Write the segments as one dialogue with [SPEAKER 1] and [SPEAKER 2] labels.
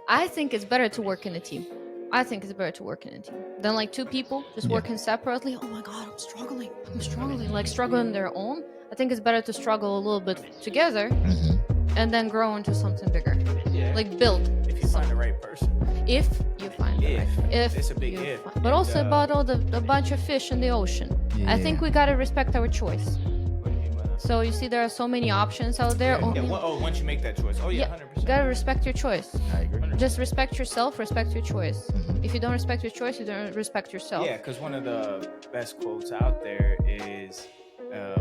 [SPEAKER 1] I think it's better to work in a team. I think it's better to work in a team than like two people just working separately. Oh my God, I'm struggling, like struggling their own. I think it's better to struggle a little bit together and then grow into something bigger.
[SPEAKER 2] Yeah.
[SPEAKER 1] Like build.
[SPEAKER 2] If you find the right person.
[SPEAKER 1] If you find the right person. If
[SPEAKER 2] it's a big if.
[SPEAKER 1] But also about all the bunch of fish in the ocean. I think we gotta respect our choice. So you see, there are so many options out there.
[SPEAKER 2] Once you make that choice. 100%.
[SPEAKER 1] You gotta respect your choice.
[SPEAKER 3] I agree.
[SPEAKER 1] Just respect yourself, respect your choice. If you don't respect your choice, you don't respect yourself.
[SPEAKER 2] Yeah, because one of the best quotes out there is,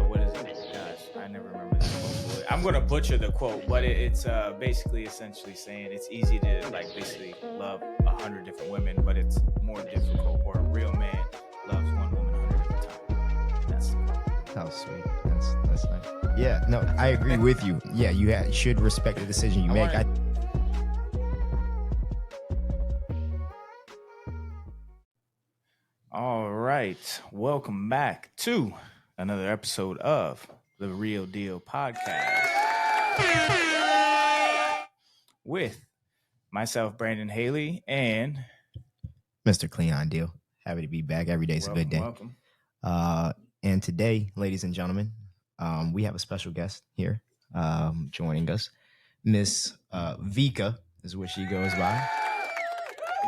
[SPEAKER 2] what is it? Gosh, I never remember the quote. I'm going to butcher the quote, but it's basically essentially saying it's easy to like basically love 100 different women, but it's more difficult, or a real man loves one woman 100 at a time. That's the quote.
[SPEAKER 3] That was sweet. That's nice. Yeah, no, I agree with you. Yeah, you should respect the decision you make.
[SPEAKER 2] All right, welcome back to another episode of the Real Deal Podcast with myself, Brandon Haley, and
[SPEAKER 3] Mr. Cleon Deal. Happy to be back. Every day's a good day.
[SPEAKER 2] Welcome.
[SPEAKER 3] And today, ladies and gentlemen, we have a special guest here joining us. Miss Vika is what she goes by.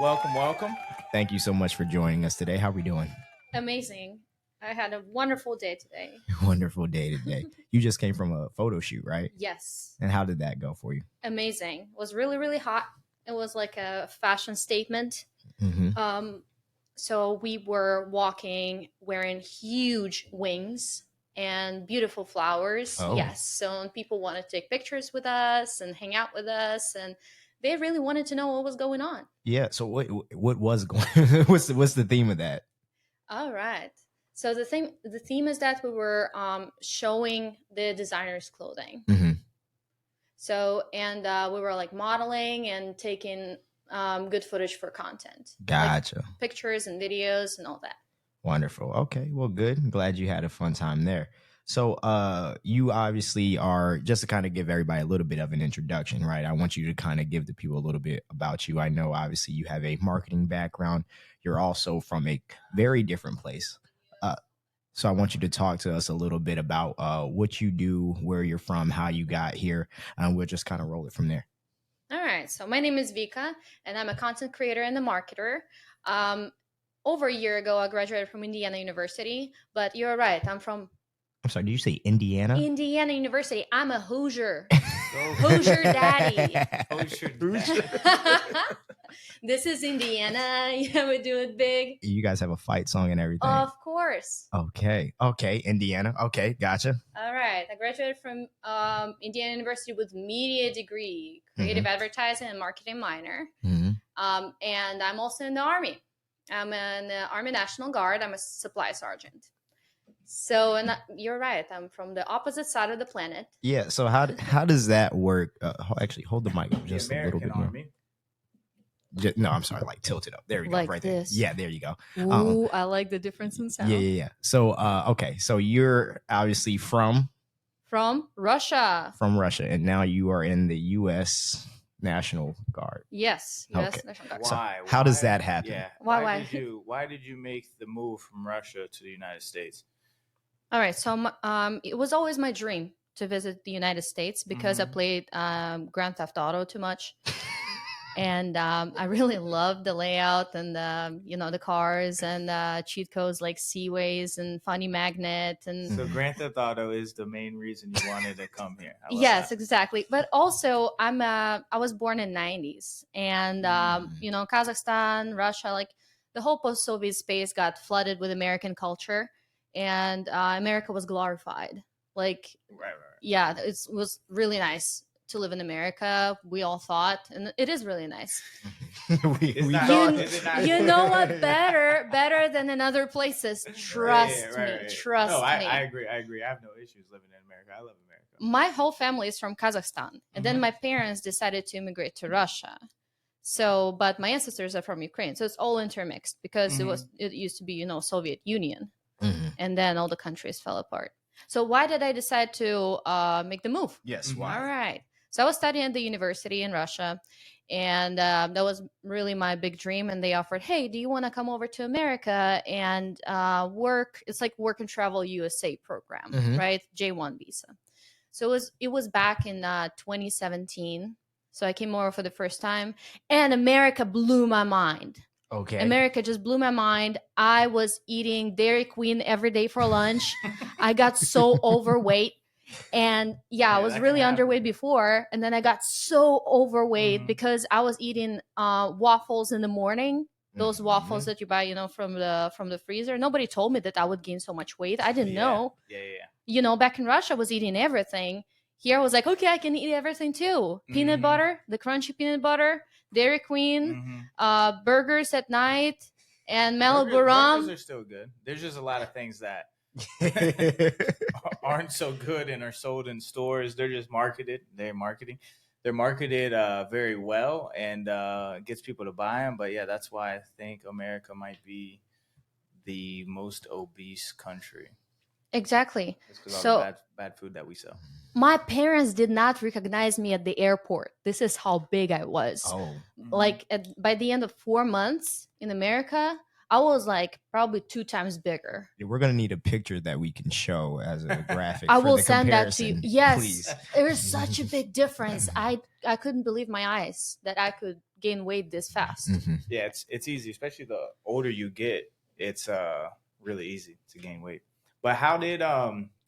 [SPEAKER 2] Welcome.
[SPEAKER 3] Thank you so much for joining us today. How are we doing?
[SPEAKER 1] Amazing. I had a wonderful day today.
[SPEAKER 3] Wonderful day today. You just came from a photo shoot, right?
[SPEAKER 1] Yes.
[SPEAKER 3] And how did that go for you?
[SPEAKER 1] Amazing. It was really, really hot. It was like a fashion statement. So we were walking wearing huge wings and beautiful flowers.
[SPEAKER 3] Oh.
[SPEAKER 1] Yes. So people wanted to take pictures with us and hang out with us, and they really wanted to know what was going on.
[SPEAKER 3] Yeah. So what was going? what's the theme of that?
[SPEAKER 1] All right. So the theme is that we were showing the designer's clothing. So and we were like modeling and taking good footage for content.
[SPEAKER 3] Gotcha.
[SPEAKER 1] Like pictures and videos and all that.
[SPEAKER 3] Wonderful. Okay. Well, good. I'm glad you had a fun time there. So you obviously are, just to kind of give everybody a little bit of an introduction, right? I want you to kind of give the people a little bit about you. I know obviously you have a marketing background. You're also from a very different place. So I want you to talk to us a little bit about what you do, where you're from, how you got here, and we'll just kind of roll it from there.
[SPEAKER 1] All right. So my name is Vika, and I'm a content creator and a marketer. Over a year ago, I graduated from Indiana University, but you're right. I'm
[SPEAKER 3] sorry, did you say Indiana?
[SPEAKER 1] Indiana University. I'm a Hoosier. Hoosier daddy. This is Indiana. Yeah, we do it big.
[SPEAKER 3] You guys have a fight song and everything.
[SPEAKER 1] Of course.
[SPEAKER 3] Okay, Indiana. Okay, gotcha.
[SPEAKER 1] All right. I graduated from Indiana University with media degree, creative advertising and marketing minor. And I'm also in the Army. I'm in the Army National Guard. I'm a supply sergeant. So, and you're right. I'm from the opposite side of the planet.
[SPEAKER 3] Yeah. So how does that work? Actually, hold the mic up just a little bit more.
[SPEAKER 2] Army.
[SPEAKER 3] No, I'm sorry. Like tilt it up. There we go.
[SPEAKER 1] Like
[SPEAKER 3] Right
[SPEAKER 1] this.
[SPEAKER 3] there. Yeah, there you go.
[SPEAKER 1] Ooh, I like the difference in sound.
[SPEAKER 3] Yeah. So, okay. So you're obviously from
[SPEAKER 1] Russia.
[SPEAKER 3] From Russia, and now you are in the U.S. National Guard.
[SPEAKER 1] Yes. U.S.
[SPEAKER 3] Okay.
[SPEAKER 1] National Guard.
[SPEAKER 3] So how does that happen?
[SPEAKER 2] Yeah.
[SPEAKER 1] Why?
[SPEAKER 2] Why did you make the move from Russia to the United States?
[SPEAKER 1] All right. So it was always my dream to visit the United States because I played Grand Theft Auto too much. And I really loved the layout and, the cars and cheat codes like Seaways and Funny Magnet. And
[SPEAKER 2] so Grand Theft Auto is the main reason you wanted to come here.
[SPEAKER 1] Yes, exactly. But also I was born in 90s and, Kazakhstan, Russia, like the whole post-Soviet space got flooded with American culture and America was glorified. Like,
[SPEAKER 2] right.
[SPEAKER 1] Yeah, it was really nice to live in America, we all thought, and it is really nice.
[SPEAKER 3] we thought.
[SPEAKER 1] You know what? Better than in other places. Trust me. Trust me.
[SPEAKER 2] I agree. I have no issues living in America. I love America.
[SPEAKER 1] My whole family is from Kazakhstan, and then my parents decided to immigrate to Russia. So, but my ancestors are from Ukraine, so it's all intermixed because it used to be, Soviet Union, and then all the countries fell apart. So why did I decide to make the move?
[SPEAKER 3] Yes, why?
[SPEAKER 1] All right. So I was studying at the university in Russia, and that was really my big dream. And they offered, hey, do you want to come over to America and work? It's like work and travel USA program, right? J1 visa. So it was back in 2017. So I came over for the first time, and America blew my mind.
[SPEAKER 3] Okay.
[SPEAKER 1] America just blew my mind. I was eating Dairy Queen every day for lunch. I got so overweight. And I was really underweight before. And then I got so overweight because I was eating waffles in the morning. Those waffles that you buy, from the freezer. Nobody told me that I would gain so much weight. I didn't know.
[SPEAKER 2] Yeah.
[SPEAKER 1] Back in Russia, I was eating everything. Here, I was like, okay, I can eat everything too. Peanut butter, the crunchy peanut butter, Dairy Queen, burgers at night, and Malibu rum.
[SPEAKER 2] Burgers are still good. There's just a lot of things that aren't so good and are sold in stores. They're just marketed. They're marketed very well, and gets people to buy them. But yeah, that's why I think America might be the most obese country.
[SPEAKER 1] Exactly.
[SPEAKER 2] It's because all the bad food that we sell.
[SPEAKER 1] My parents did not recognize me at the airport. This is how big I was.
[SPEAKER 3] Oh.
[SPEAKER 1] Like by the end of 4 months in America, I was like probably 2 times bigger.
[SPEAKER 3] We're going to need a picture that we can show as a graphic.
[SPEAKER 1] I will send that to you. Yes.
[SPEAKER 3] Please.
[SPEAKER 1] There's such a big difference. I couldn't believe my eyes that I could gain weight this fast.
[SPEAKER 2] Yeah, it's easy, especially the older you get. It's really easy to gain weight. But how did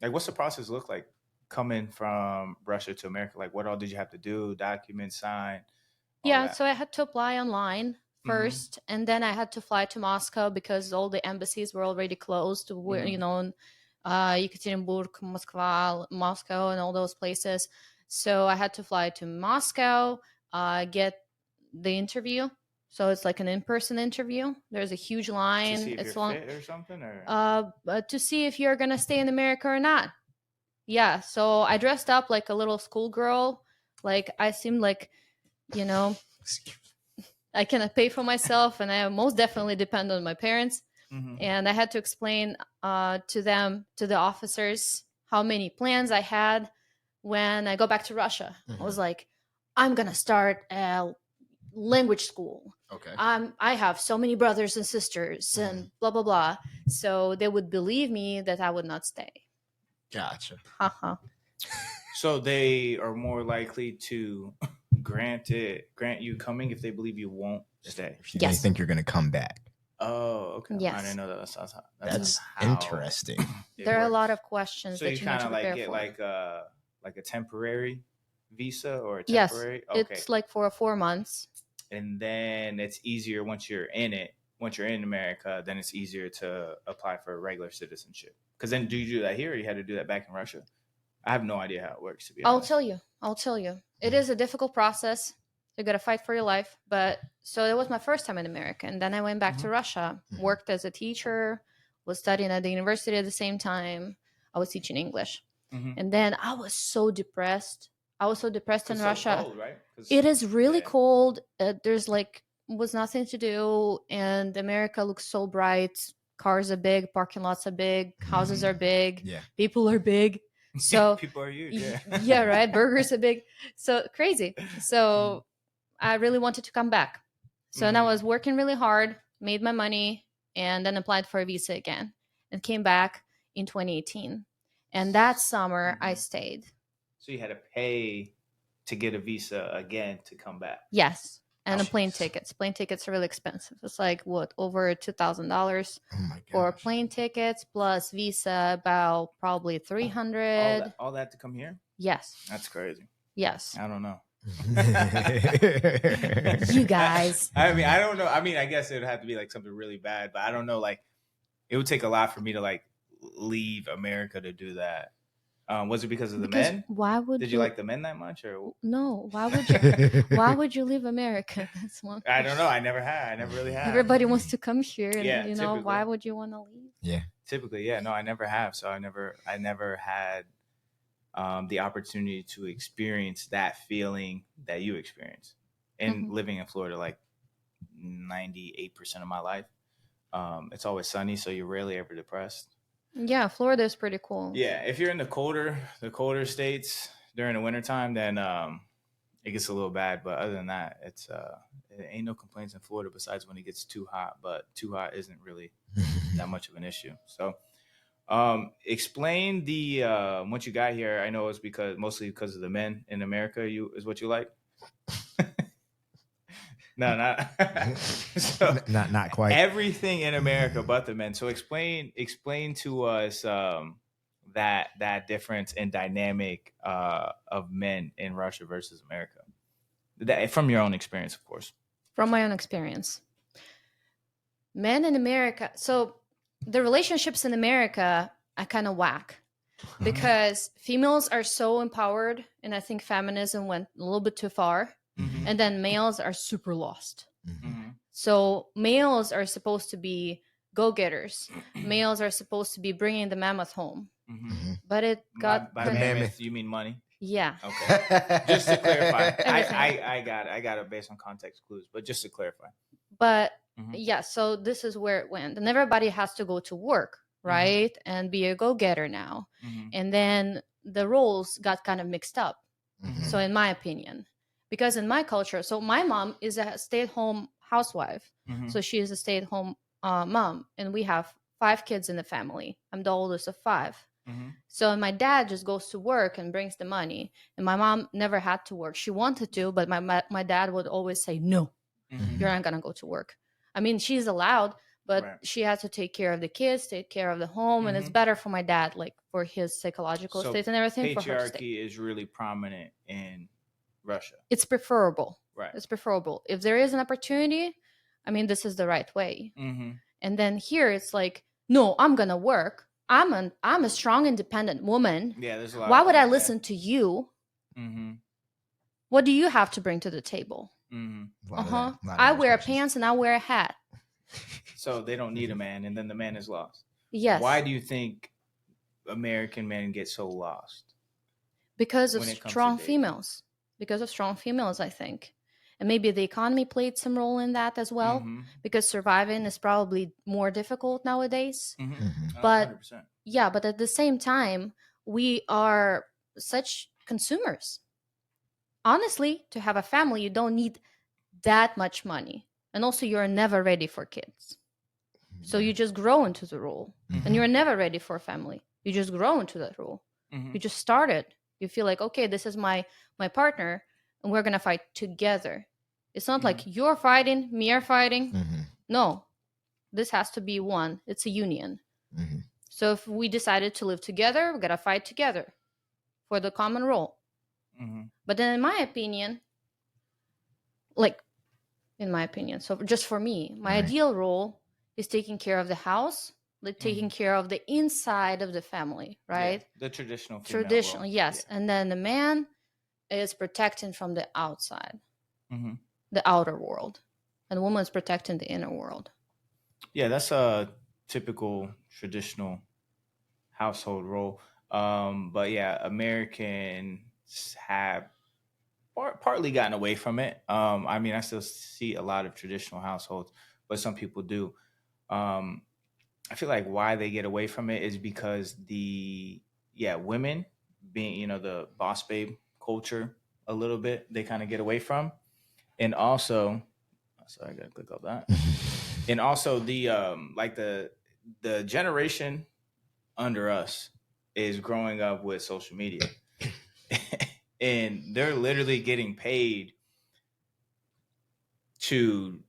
[SPEAKER 2] what's the process look like coming from Russia to America? Like, what all did you have to do? Documents, sign?
[SPEAKER 1] Yeah, so I had to apply online first, and then I had to fly to Moscow because all the embassies were already closed. In Yekaterinburg, Moscow, and all those places. So I had to fly to Moscow, get the interview. So it's like an in-person interview. There's a huge line.
[SPEAKER 2] To see if
[SPEAKER 1] it's
[SPEAKER 2] you're
[SPEAKER 1] long
[SPEAKER 2] fit or something, or
[SPEAKER 1] to see if you're gonna stay in America or not. Yeah. So I dressed up like a little schoolgirl. Like I seemed like, I cannot pay for myself, and I most definitely depend on my parents. And I had to explain to them, to the officers, how many plans I had when I go back to Russia. I was like, I'm gonna start a language school.
[SPEAKER 3] Okay.
[SPEAKER 1] I have so many brothers and sisters and blah blah blah. So they would believe me that I would not stay.
[SPEAKER 3] Gotcha.
[SPEAKER 2] So they are more likely to grant you coming if they believe you won't stay.
[SPEAKER 3] They think you're going to come back.
[SPEAKER 2] Oh, okay.
[SPEAKER 1] Yes.
[SPEAKER 2] I didn't know that.
[SPEAKER 3] That's interesting.
[SPEAKER 1] There are a lot of questions
[SPEAKER 2] so
[SPEAKER 1] that you need to prepare
[SPEAKER 2] get
[SPEAKER 1] for.
[SPEAKER 2] like a temporary visa or a
[SPEAKER 1] Yes,
[SPEAKER 2] temporary? Okay.
[SPEAKER 1] it's like for 4 months.
[SPEAKER 2] And then it's easier once you're in it. Once you're in America, then it's easier to apply for regular citizenship. Because then, do you do that here, or you had to do that back in Russia? I have no idea how it works, to be honest.
[SPEAKER 1] I'll tell you. It is a difficult process. You got to fight for your life. But so it was my first time in America. And then I went back to Russia, worked as a teacher, was studying at the university at the same time. I was teaching English. And then I was so depressed. I was so depressed in Russia.
[SPEAKER 2] Cold, right?
[SPEAKER 1] It is really cold. There's was nothing to do. And America looks so bright. Cars are big. Parking lots are big. Houses are big.
[SPEAKER 3] Yeah.
[SPEAKER 1] People are big. So
[SPEAKER 2] people are huge. Yeah.
[SPEAKER 1] Yeah, right. Burgers are big. So crazy. So I really wanted to come back. So and I was working really hard, made my money, and then applied for a visa again and came back in 2018. And that summer I stayed.
[SPEAKER 2] So you had to pay to get a visa again to come back?
[SPEAKER 1] Yes. And the plane tickets. Plane tickets are really expensive. It's like, over $2,000 for plane tickets plus visa, about probably $300.
[SPEAKER 2] All that to come here?
[SPEAKER 1] Yes.
[SPEAKER 2] That's crazy.
[SPEAKER 1] Yes.
[SPEAKER 2] I don't know.
[SPEAKER 1] You guys.
[SPEAKER 2] I mean, I don't know. I mean, I guess it would have to be like something really bad, but I don't know. Like, it would take a lot for me to like leave America to do that. Was it because of the men?
[SPEAKER 1] Why would
[SPEAKER 2] Did you like the men that much, or
[SPEAKER 1] no? Why would you? Why would you leave America? That's one.
[SPEAKER 2] I don't know. I never really have.
[SPEAKER 1] Everybody wants to come here, and
[SPEAKER 2] typically.
[SPEAKER 1] why would you want to leave?
[SPEAKER 3] Yeah,
[SPEAKER 2] typically, yeah. No, I never have. So I never had the opportunity to experience that feeling that you experience, and living in Florida, like 98% of my life. It's always sunny, so you're rarely ever depressed.
[SPEAKER 1] Yeah, Florida is pretty cool.
[SPEAKER 2] Yeah, if you're in the colder states during the wintertime, then it gets a little bad. But other than that, it ain't no complaints in Florida besides when it gets too hot. But too hot isn't really that much of an issue. So, explain the once you got here. I know it's mostly because of the men in America. Is what you like. No, not so,
[SPEAKER 3] not quite.
[SPEAKER 2] Everything in America but the men. So explain to us that difference in dynamic of men in Russia versus America. That, from your own experience, of course.
[SPEAKER 1] From my own experience, men in America. So the relationships in America are kind of whack because females are so empowered, and I think feminism went a little bit too far. Mm-hmm. And then males are super lost. Mm-hmm. So males are supposed to be go-getters. Males are supposed to be bringing the mammoth home. Mm-hmm. But it got...
[SPEAKER 2] By mammoth, you mean money?
[SPEAKER 1] Yeah.
[SPEAKER 2] Okay. Just to clarify. I got it based on context clues, but just to clarify.
[SPEAKER 1] But yeah, so this is where it went. And everybody has to go to work, right? Mm-hmm. And be a go-getter now. Mm-hmm. And then the roles got kind of mixed up. Mm-hmm. So in my opinion... Because in my culture, so my mom is a stay-at-home housewife. Mm-hmm. So she is a stay-at-home mom. And we have 5 kids in the family. I'm the oldest of 5. Mm-hmm. So my dad just goes to work and brings the money. And my mom never had to work. She wanted to, but my dad would always say, no, you're not going to go to work. I mean, she's allowed, but she has to take care of the kids, take care of the home. And it's better for my dad, like for his psychological state and everything.
[SPEAKER 2] Patriarchy is really prominent in Russia.
[SPEAKER 1] It's preferable.
[SPEAKER 2] Right.
[SPEAKER 1] It's preferable. If there is an opportunity, I mean, this is the right way. Mm-hmm. And then here it's like, no, I'm going to work. I'm a strong, independent woman.
[SPEAKER 2] Yeah, there's a lot.
[SPEAKER 1] Why would I listen to you? Mm-hmm. What do you have to bring to the table? Mm-hmm. I wear pants and I wear a hat.
[SPEAKER 2] So they don't need a man, and then the man is lost.
[SPEAKER 1] Yes.
[SPEAKER 2] Why do you think American men get so lost?
[SPEAKER 1] Because of strong females. Because of strong females, I think. And maybe the economy played some role in that as well, because surviving is probably more difficult nowadays. But 100%. Yeah, but at the same time, we are such consumers. Honestly, to have a family, you don't need that much money. And also, you're never ready for kids. So you just grow into the role. And you're never ready for a family. You just grow into that role. You just started. You feel like, okay, this is my partner, and we're going to fight together. It's not like you're fighting, me are fighting. No, this has to be one. It's a union. So if we decided to live together, we're going to fight together for the common role. But then in my opinion, so just for me, my ideal role is taking care of the house, like taking care of the inside of the family, right?
[SPEAKER 2] Yeah, the traditional
[SPEAKER 1] role. Yes. Yeah. And then the man is protecting from the outside, the outer world, and the woman is protecting the inner world.
[SPEAKER 2] Yeah, that's a typical traditional household role. But yeah, Americans have partly gotten away from it. I mean, I still see a lot of traditional households, but some people do. I feel like why they get away from it is because women being, the boss babe culture a little bit, they kind of get away from. And also, sorry, I got to click off that. And also the generation under us is growing up with social media. And they're literally getting paid to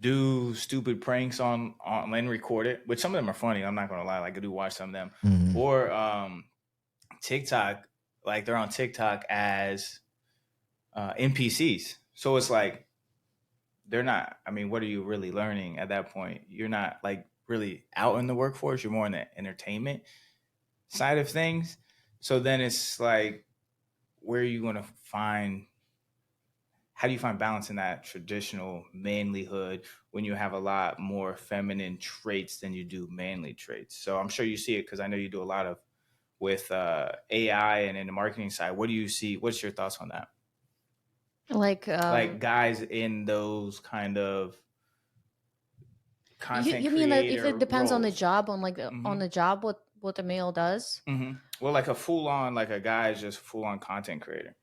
[SPEAKER 2] do stupid pranks on and record it, which some of them are funny. I'm not gonna lie, like I do watch some of them. Or TikTok, like they're on TikTok as NPCs. So it's like they're not. I mean, what are you really learning at that point? You're not like really out in the workforce. You're more in the entertainment side of things. So then it's like, where are you going to find? How do you find balance in that traditional manlyhood when you have a lot more feminine traits than you do manly traits? So I'm sure you see it because I know you do a lot of with AI and in the marketing side. What do you see? What's your thoughts on that?
[SPEAKER 1] Like
[SPEAKER 2] guys in those kind of content
[SPEAKER 1] you mean like if it depends
[SPEAKER 2] roles.
[SPEAKER 1] On the job, on like on the job, what the male does?
[SPEAKER 2] Well, like a full on, like a guy is just full on content creator.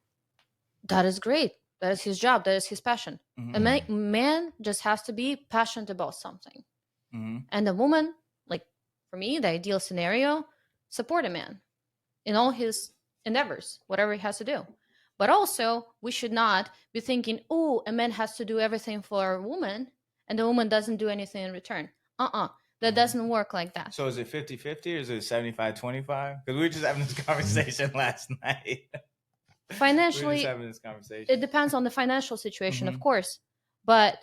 [SPEAKER 1] That is great. That is his job. That is his passion.
[SPEAKER 2] Mm-hmm.
[SPEAKER 1] A man just has to be passionate about something.
[SPEAKER 2] Mm-hmm.
[SPEAKER 1] And a woman, like for me, the ideal scenario, support a man in all his endeavors, whatever he has to do. But also, we should not be thinking, oh, a man has to do everything for a woman and the woman doesn't do anything in return. That doesn't work like that.
[SPEAKER 2] So is it 50-50 or is it 75-25? Because we were just having this conversation last night.
[SPEAKER 1] Financially,
[SPEAKER 2] we were just having this conversation.
[SPEAKER 1] It depends on the financial situation, of course. But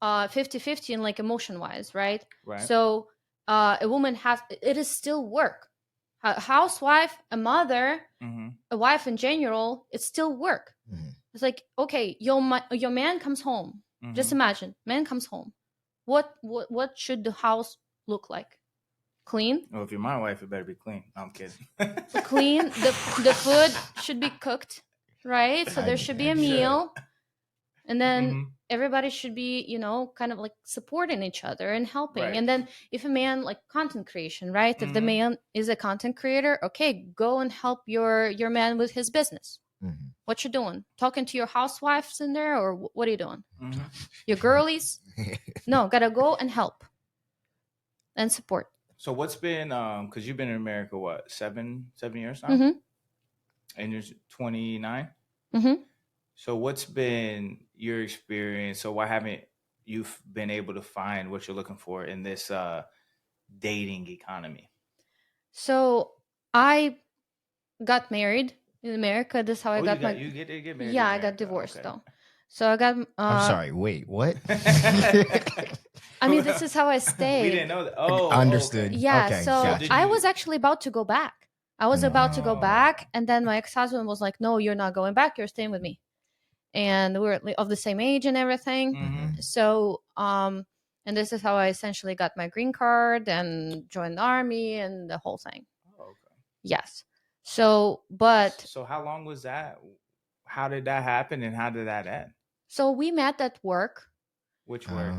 [SPEAKER 1] 50-50 in like emotion-wise, right?
[SPEAKER 2] Right.
[SPEAKER 1] So a woman it is still work. A housewife, a mother, a wife in general, it's still work. It's like, okay, your man comes home. Just imagine, man comes home. What should the house look like? Clean?
[SPEAKER 2] Well, if you're my wife, it better be clean. No, I'm kidding.
[SPEAKER 1] Clean. The food should be cooked, right? So there should be a meal. And then everybody should be, kind of like supporting each other and helping.
[SPEAKER 2] Right.
[SPEAKER 1] And then if a man, like content creation, right? If the man is a content creator, okay, go and help your man with his business. What you doing? Talking to your housewives in there, or what are you doing? Your girlies? No, gotta go and help and support.
[SPEAKER 2] So what's been, because you've been in America, what, 7 years now? And you're 29? So what's been your experience? So why haven't you been able to find what you're looking for in this dating economy?
[SPEAKER 1] So I got married in America. This is how I got
[SPEAKER 2] You get married?
[SPEAKER 1] Yeah, I got divorced though. So I got.
[SPEAKER 3] I'm sorry. Wait, what?
[SPEAKER 1] I mean, this is how I stayed.
[SPEAKER 2] We didn't know that. Oh,
[SPEAKER 3] understood.
[SPEAKER 2] Okay.
[SPEAKER 1] Yeah.
[SPEAKER 3] Okay,
[SPEAKER 1] So
[SPEAKER 3] gotcha.
[SPEAKER 1] I was actually about to go back. I was about to go back, and then my ex-husband was like, "No, you're not going back. You're staying with me." And we're of the same age and everything. So, and this is how I essentially got my green card and joined the army and the whole thing.
[SPEAKER 2] Oh, okay.
[SPEAKER 1] Yes. So,
[SPEAKER 2] So how long was that? How did that happen, and how did that end?
[SPEAKER 1] So we met at work.
[SPEAKER 2] Which work?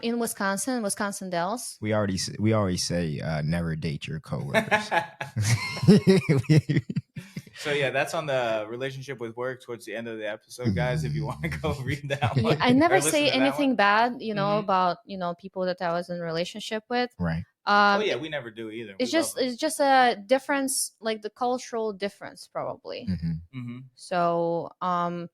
[SPEAKER 1] In Wisconsin Dells.
[SPEAKER 3] We already say never date your coworkers.
[SPEAKER 2] So yeah, that's on the relationship with work towards the end of the episode, guys. If you want to go read that one.
[SPEAKER 1] I never say anything bad, about people that I was in a relationship with.
[SPEAKER 3] Right.
[SPEAKER 2] Oh yeah, we never do either.
[SPEAKER 1] It's just a difference, like the cultural difference, probably. So I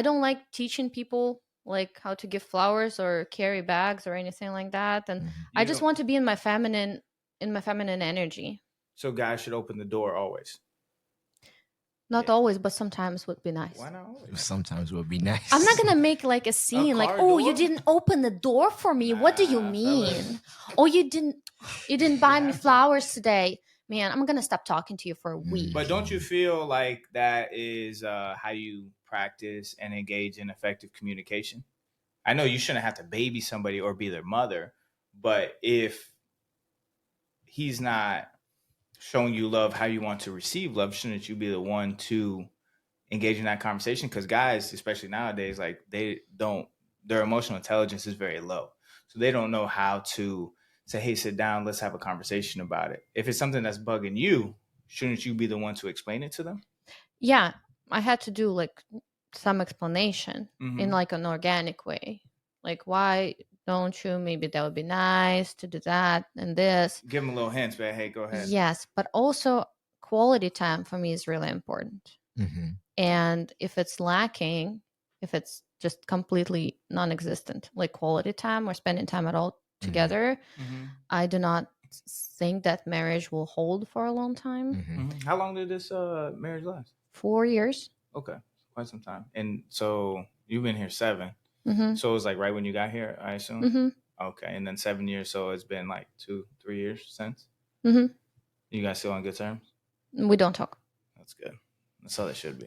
[SPEAKER 1] don't like teaching people like how to give flowers or carry bags or anything like that, and I just want to be in my feminine energy.
[SPEAKER 2] So guys should open the door always.
[SPEAKER 1] Not always, but sometimes would be nice.
[SPEAKER 2] Why not always?
[SPEAKER 3] Sometimes would be nice.
[SPEAKER 1] I'm not gonna make like a scene like, oh, you didn't open the door for me. What do you mean? Oh, you didn't buy me flowers today. Man, I'm gonna stop talking to you for a week.
[SPEAKER 2] But don't you feel like that is how you practice and engage in effective communication? I know you shouldn't have to baby somebody or be their mother, but if he's not showing you love how you want to receive love, shouldn't you be the one to engage in that conversation? Because guys, especially nowadays, like their emotional intelligence is very low. So they don't know how to say, hey, sit down, let's have a conversation about it. If it's something that's bugging you, shouldn't you be the one to explain it to them?
[SPEAKER 1] Yeah, I had to do like some explanation in like an organic way. Like, why don't you? Maybe that would be nice to do that and this.
[SPEAKER 2] Give them a little hint, but hey, go ahead.
[SPEAKER 1] Yes, but also quality time for me is really important. And if it's lacking, if it's just completely non-existent, like quality time or spending time at all together, I do not think that marriage will hold for a long time.
[SPEAKER 2] How long did this marriage last?
[SPEAKER 1] 4 years.
[SPEAKER 2] Okay, quite some time. And so you've been here 7. So it was like right when you got here, I assume? Okay, and then 7 years, so it's been like 2-3 years since? You guys still on good terms?
[SPEAKER 1] We don't talk.
[SPEAKER 2] That's good. That's how they should be.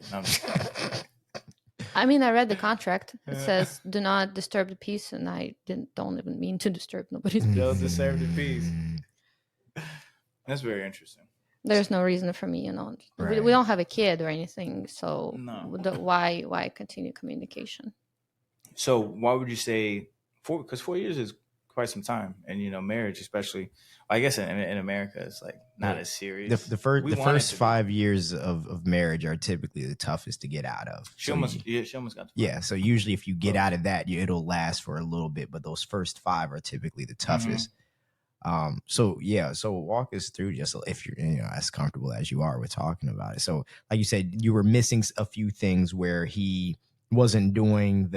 [SPEAKER 1] I mean, I read the contract. It says, do not disturb the peace, and I don't even mean to disturb nobody's peace.
[SPEAKER 2] Don't disturb the peace. That's very interesting.
[SPEAKER 1] There's no reason for me,
[SPEAKER 3] Right.
[SPEAKER 1] We don't have a kid or anything, so
[SPEAKER 2] No.
[SPEAKER 1] Why continue communication?
[SPEAKER 2] So why would you say 4? Because 4 years is quite some time. And marriage, especially, I guess in America, is like not as serious.
[SPEAKER 3] The first 5 years of marriage are typically the toughest to get out of.
[SPEAKER 2] She almost got to
[SPEAKER 3] so usually if you get out of that, it'll last for a little bit, but those first 5 are typically the toughest. So walk us through, just if you're as comfortable as you are with talking about it. So like you said, you were missing a few things where he wasn't doing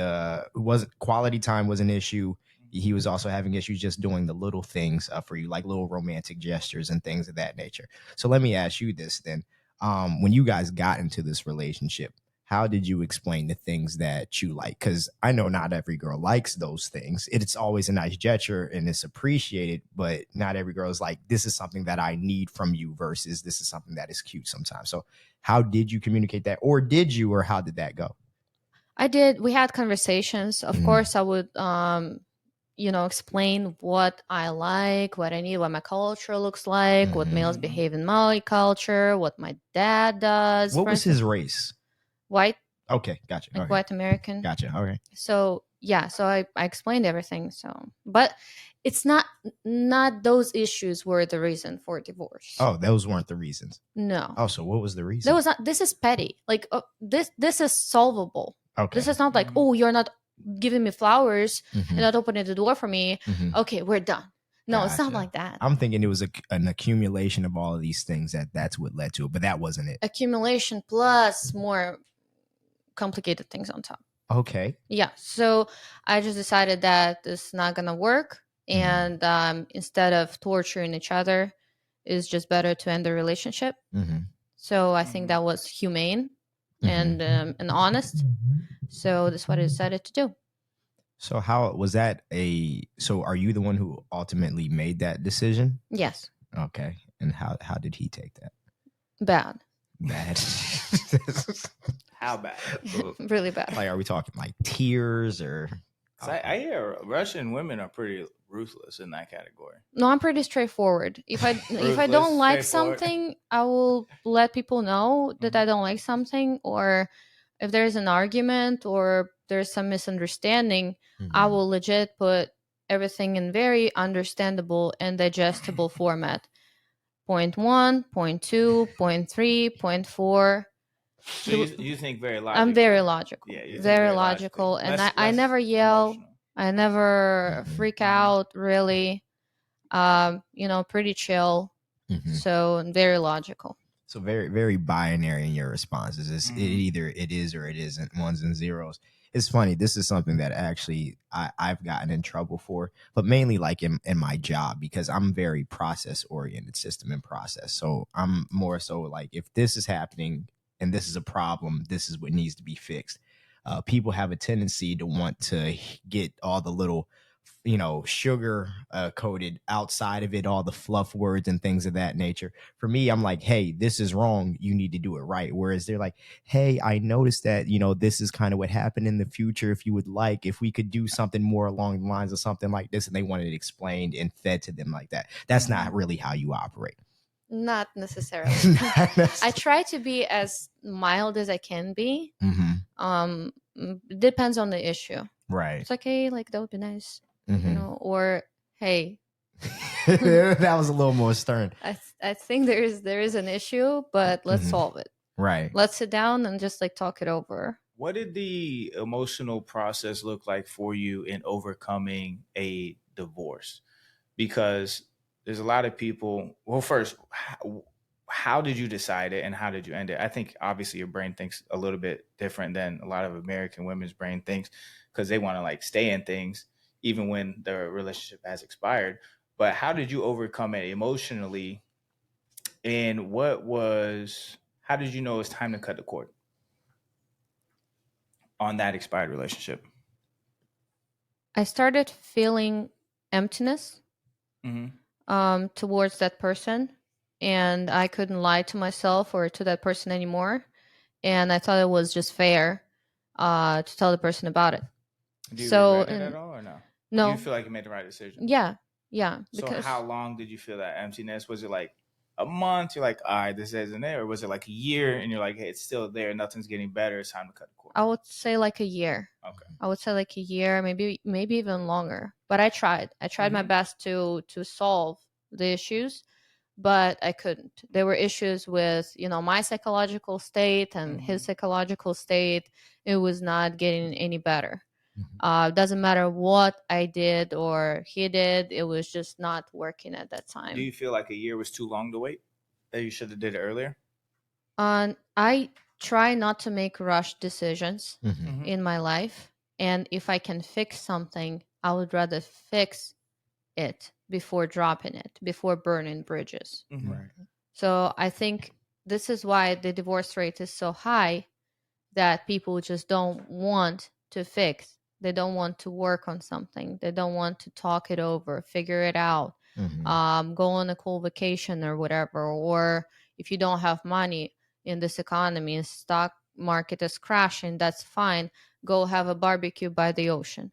[SPEAKER 3] quality time was an issue. He was also having issues just doing the little things for you, like little romantic gestures and things of that nature. So let me ask you this then. When you guys got into this relationship, how did you explain the things that you like? Because I know not every girl likes those things. It's always a nice gesture and it's appreciated, but not every girl is like, this is something that I need from you versus this is something that is cute sometimes. So how did you communicate that? Or did you, or how did that go?
[SPEAKER 1] I did. We had conversations. Of course, I would, explain what I like, what I need, what my culture looks like, what males behave in my culture, what my dad does.
[SPEAKER 3] What was his race?
[SPEAKER 1] White.
[SPEAKER 3] Okay, gotcha.
[SPEAKER 1] Like white American.
[SPEAKER 3] Gotcha. Okay.
[SPEAKER 1] So I explained everything. So, but it's not those issues were the reason for divorce.
[SPEAKER 3] Oh, those weren't the reasons.
[SPEAKER 1] No.
[SPEAKER 3] Oh, so what was the reason?
[SPEAKER 1] That was not. This is petty. Like this is solvable.
[SPEAKER 3] Okay.
[SPEAKER 1] This is not like, oh, you're not giving me flowers and not opening the door for me. Okay, we're done. No, It's not like that.
[SPEAKER 3] I'm thinking it was an accumulation of all of these things that's what led to it, but that wasn't it.
[SPEAKER 1] Accumulation plus more complicated things on top.
[SPEAKER 3] Okay.
[SPEAKER 1] Yeah. So I just decided that this is not going to work. And instead of torturing each other, it's just better to end the relationship. So I think that was humane and honest. So that's what I decided to do.
[SPEAKER 3] So how was that so are you the one who ultimately made that decision?
[SPEAKER 1] Yes.
[SPEAKER 3] Okay. And how did he take that?
[SPEAKER 1] Bad.
[SPEAKER 2] How bad?
[SPEAKER 1] Really bad.
[SPEAKER 3] Like, are we talking like tears or?
[SPEAKER 2] I hear Russian women are pretty ruthless in that category.
[SPEAKER 1] No, I'm pretty straightforward. If I don't like something, I will let people know that I don't like something, or if there's an argument or there's some misunderstanding, I will legit put everything in very understandable and digestible format. Point 1, point 2, point 3, point 4.
[SPEAKER 2] So you think very logical.
[SPEAKER 1] I'm very logical.
[SPEAKER 2] Yeah,
[SPEAKER 1] very logical. And I never yell. Emotional. I never freak out, really. Pretty chill. So very logical.
[SPEAKER 3] So very, very binary in your responses. It either it is or it isn't, ones and zeros. It's funny. This is something that actually I've gotten in trouble for, but mainly like in my job, because I'm very process oriented, system and process. So I'm more so like, if this is happening and this is a problem, this is what needs to be fixed. People have a tendency to want to get all the little sugar coated outside of it, all the fluff words and things of that nature. For me, I'm like, hey, this is wrong. You need to do it right. Whereas they're like, hey, I noticed that, this is kind of what happened in the future. If you would like, if we could do something more along the lines of something like this, and they wanted it explained and fed to them like that. That's not really how you operate.
[SPEAKER 1] Not necessarily. I try to be as mild as I can be. It depends on the issue.
[SPEAKER 3] Right.
[SPEAKER 1] It's like, hey, like that would be nice. Or hey,
[SPEAKER 3] that was a little more stern.
[SPEAKER 1] I think there is an issue, but let's solve it.
[SPEAKER 3] Right.
[SPEAKER 1] Let's sit down and just like talk it over.
[SPEAKER 2] What did the emotional process look like for you in overcoming a divorce? Because there's a lot of people. Well, first, how did you decide it and how did you end it? I think obviously your brain thinks a little bit different than a lot of American women's brain thinks, because they want to like stay in things even when the relationship has expired. But how did you overcome it emotionally? And how did you know it's time to cut the cord on that expired relationship?
[SPEAKER 1] I started feeling emptiness towards that person, and I couldn't lie to myself or to that person anymore. And I thought it was just fair to tell the person about it.
[SPEAKER 2] Do you regret it at all or no?
[SPEAKER 1] No.
[SPEAKER 2] Do you feel like you made the right decision?
[SPEAKER 1] Yeah.
[SPEAKER 2] So how long did you feel that emptiness? Was it like a month? You're like, all right, this isn't there. Or was it like a year and you're like, hey, it's still there. Nothing's getting better. It's time to cut the cord.
[SPEAKER 1] I would say like a year.
[SPEAKER 2] Okay.
[SPEAKER 1] I would say like a year, maybe even longer. But I tried my best to solve the issues, but I couldn't. There were issues with, my psychological state and his psychological state. It was not getting any better. Doesn't matter what I did or he did, it was just not working at that time.
[SPEAKER 2] Do you feel like a year was too long to wait? That you should have did it earlier?
[SPEAKER 1] I try not to make rushed decisions
[SPEAKER 3] Mm-hmm.
[SPEAKER 1] in my life. And if I can fix something, I would rather fix it before dropping it, before burning bridges.
[SPEAKER 3] Right.
[SPEAKER 1] So I think this is why the divorce rate is so high, that people just don't want to fix. They don't want to work on something. They don't want to talk it over, figure it out, go on a cool vacation or whatever. Or if you don't have money in this economy and stock market is crashing, that's fine. Go have a barbecue by the ocean.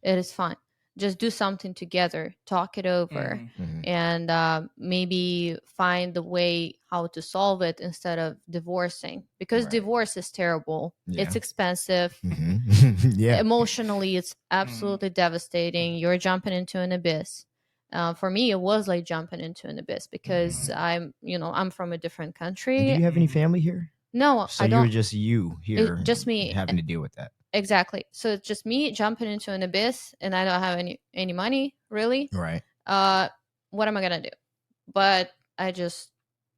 [SPEAKER 1] It is fine. Just do something together, talk it over, and maybe find the way how to solve it instead of divorcing, because divorce is terrible. It's expensive. Emotionally, it's absolutely devastating. You're jumping into an abyss. For me, it was like jumping into an abyss because I'm from a different country.
[SPEAKER 3] And do you have any family here?
[SPEAKER 1] No,
[SPEAKER 3] so
[SPEAKER 1] I don't.
[SPEAKER 3] You're just you here,
[SPEAKER 1] just me
[SPEAKER 3] having to deal with that.
[SPEAKER 1] Exactly. So it's just me jumping into an abyss, and I don't have any money, really.
[SPEAKER 3] Right.
[SPEAKER 1] What am I gonna do? But I just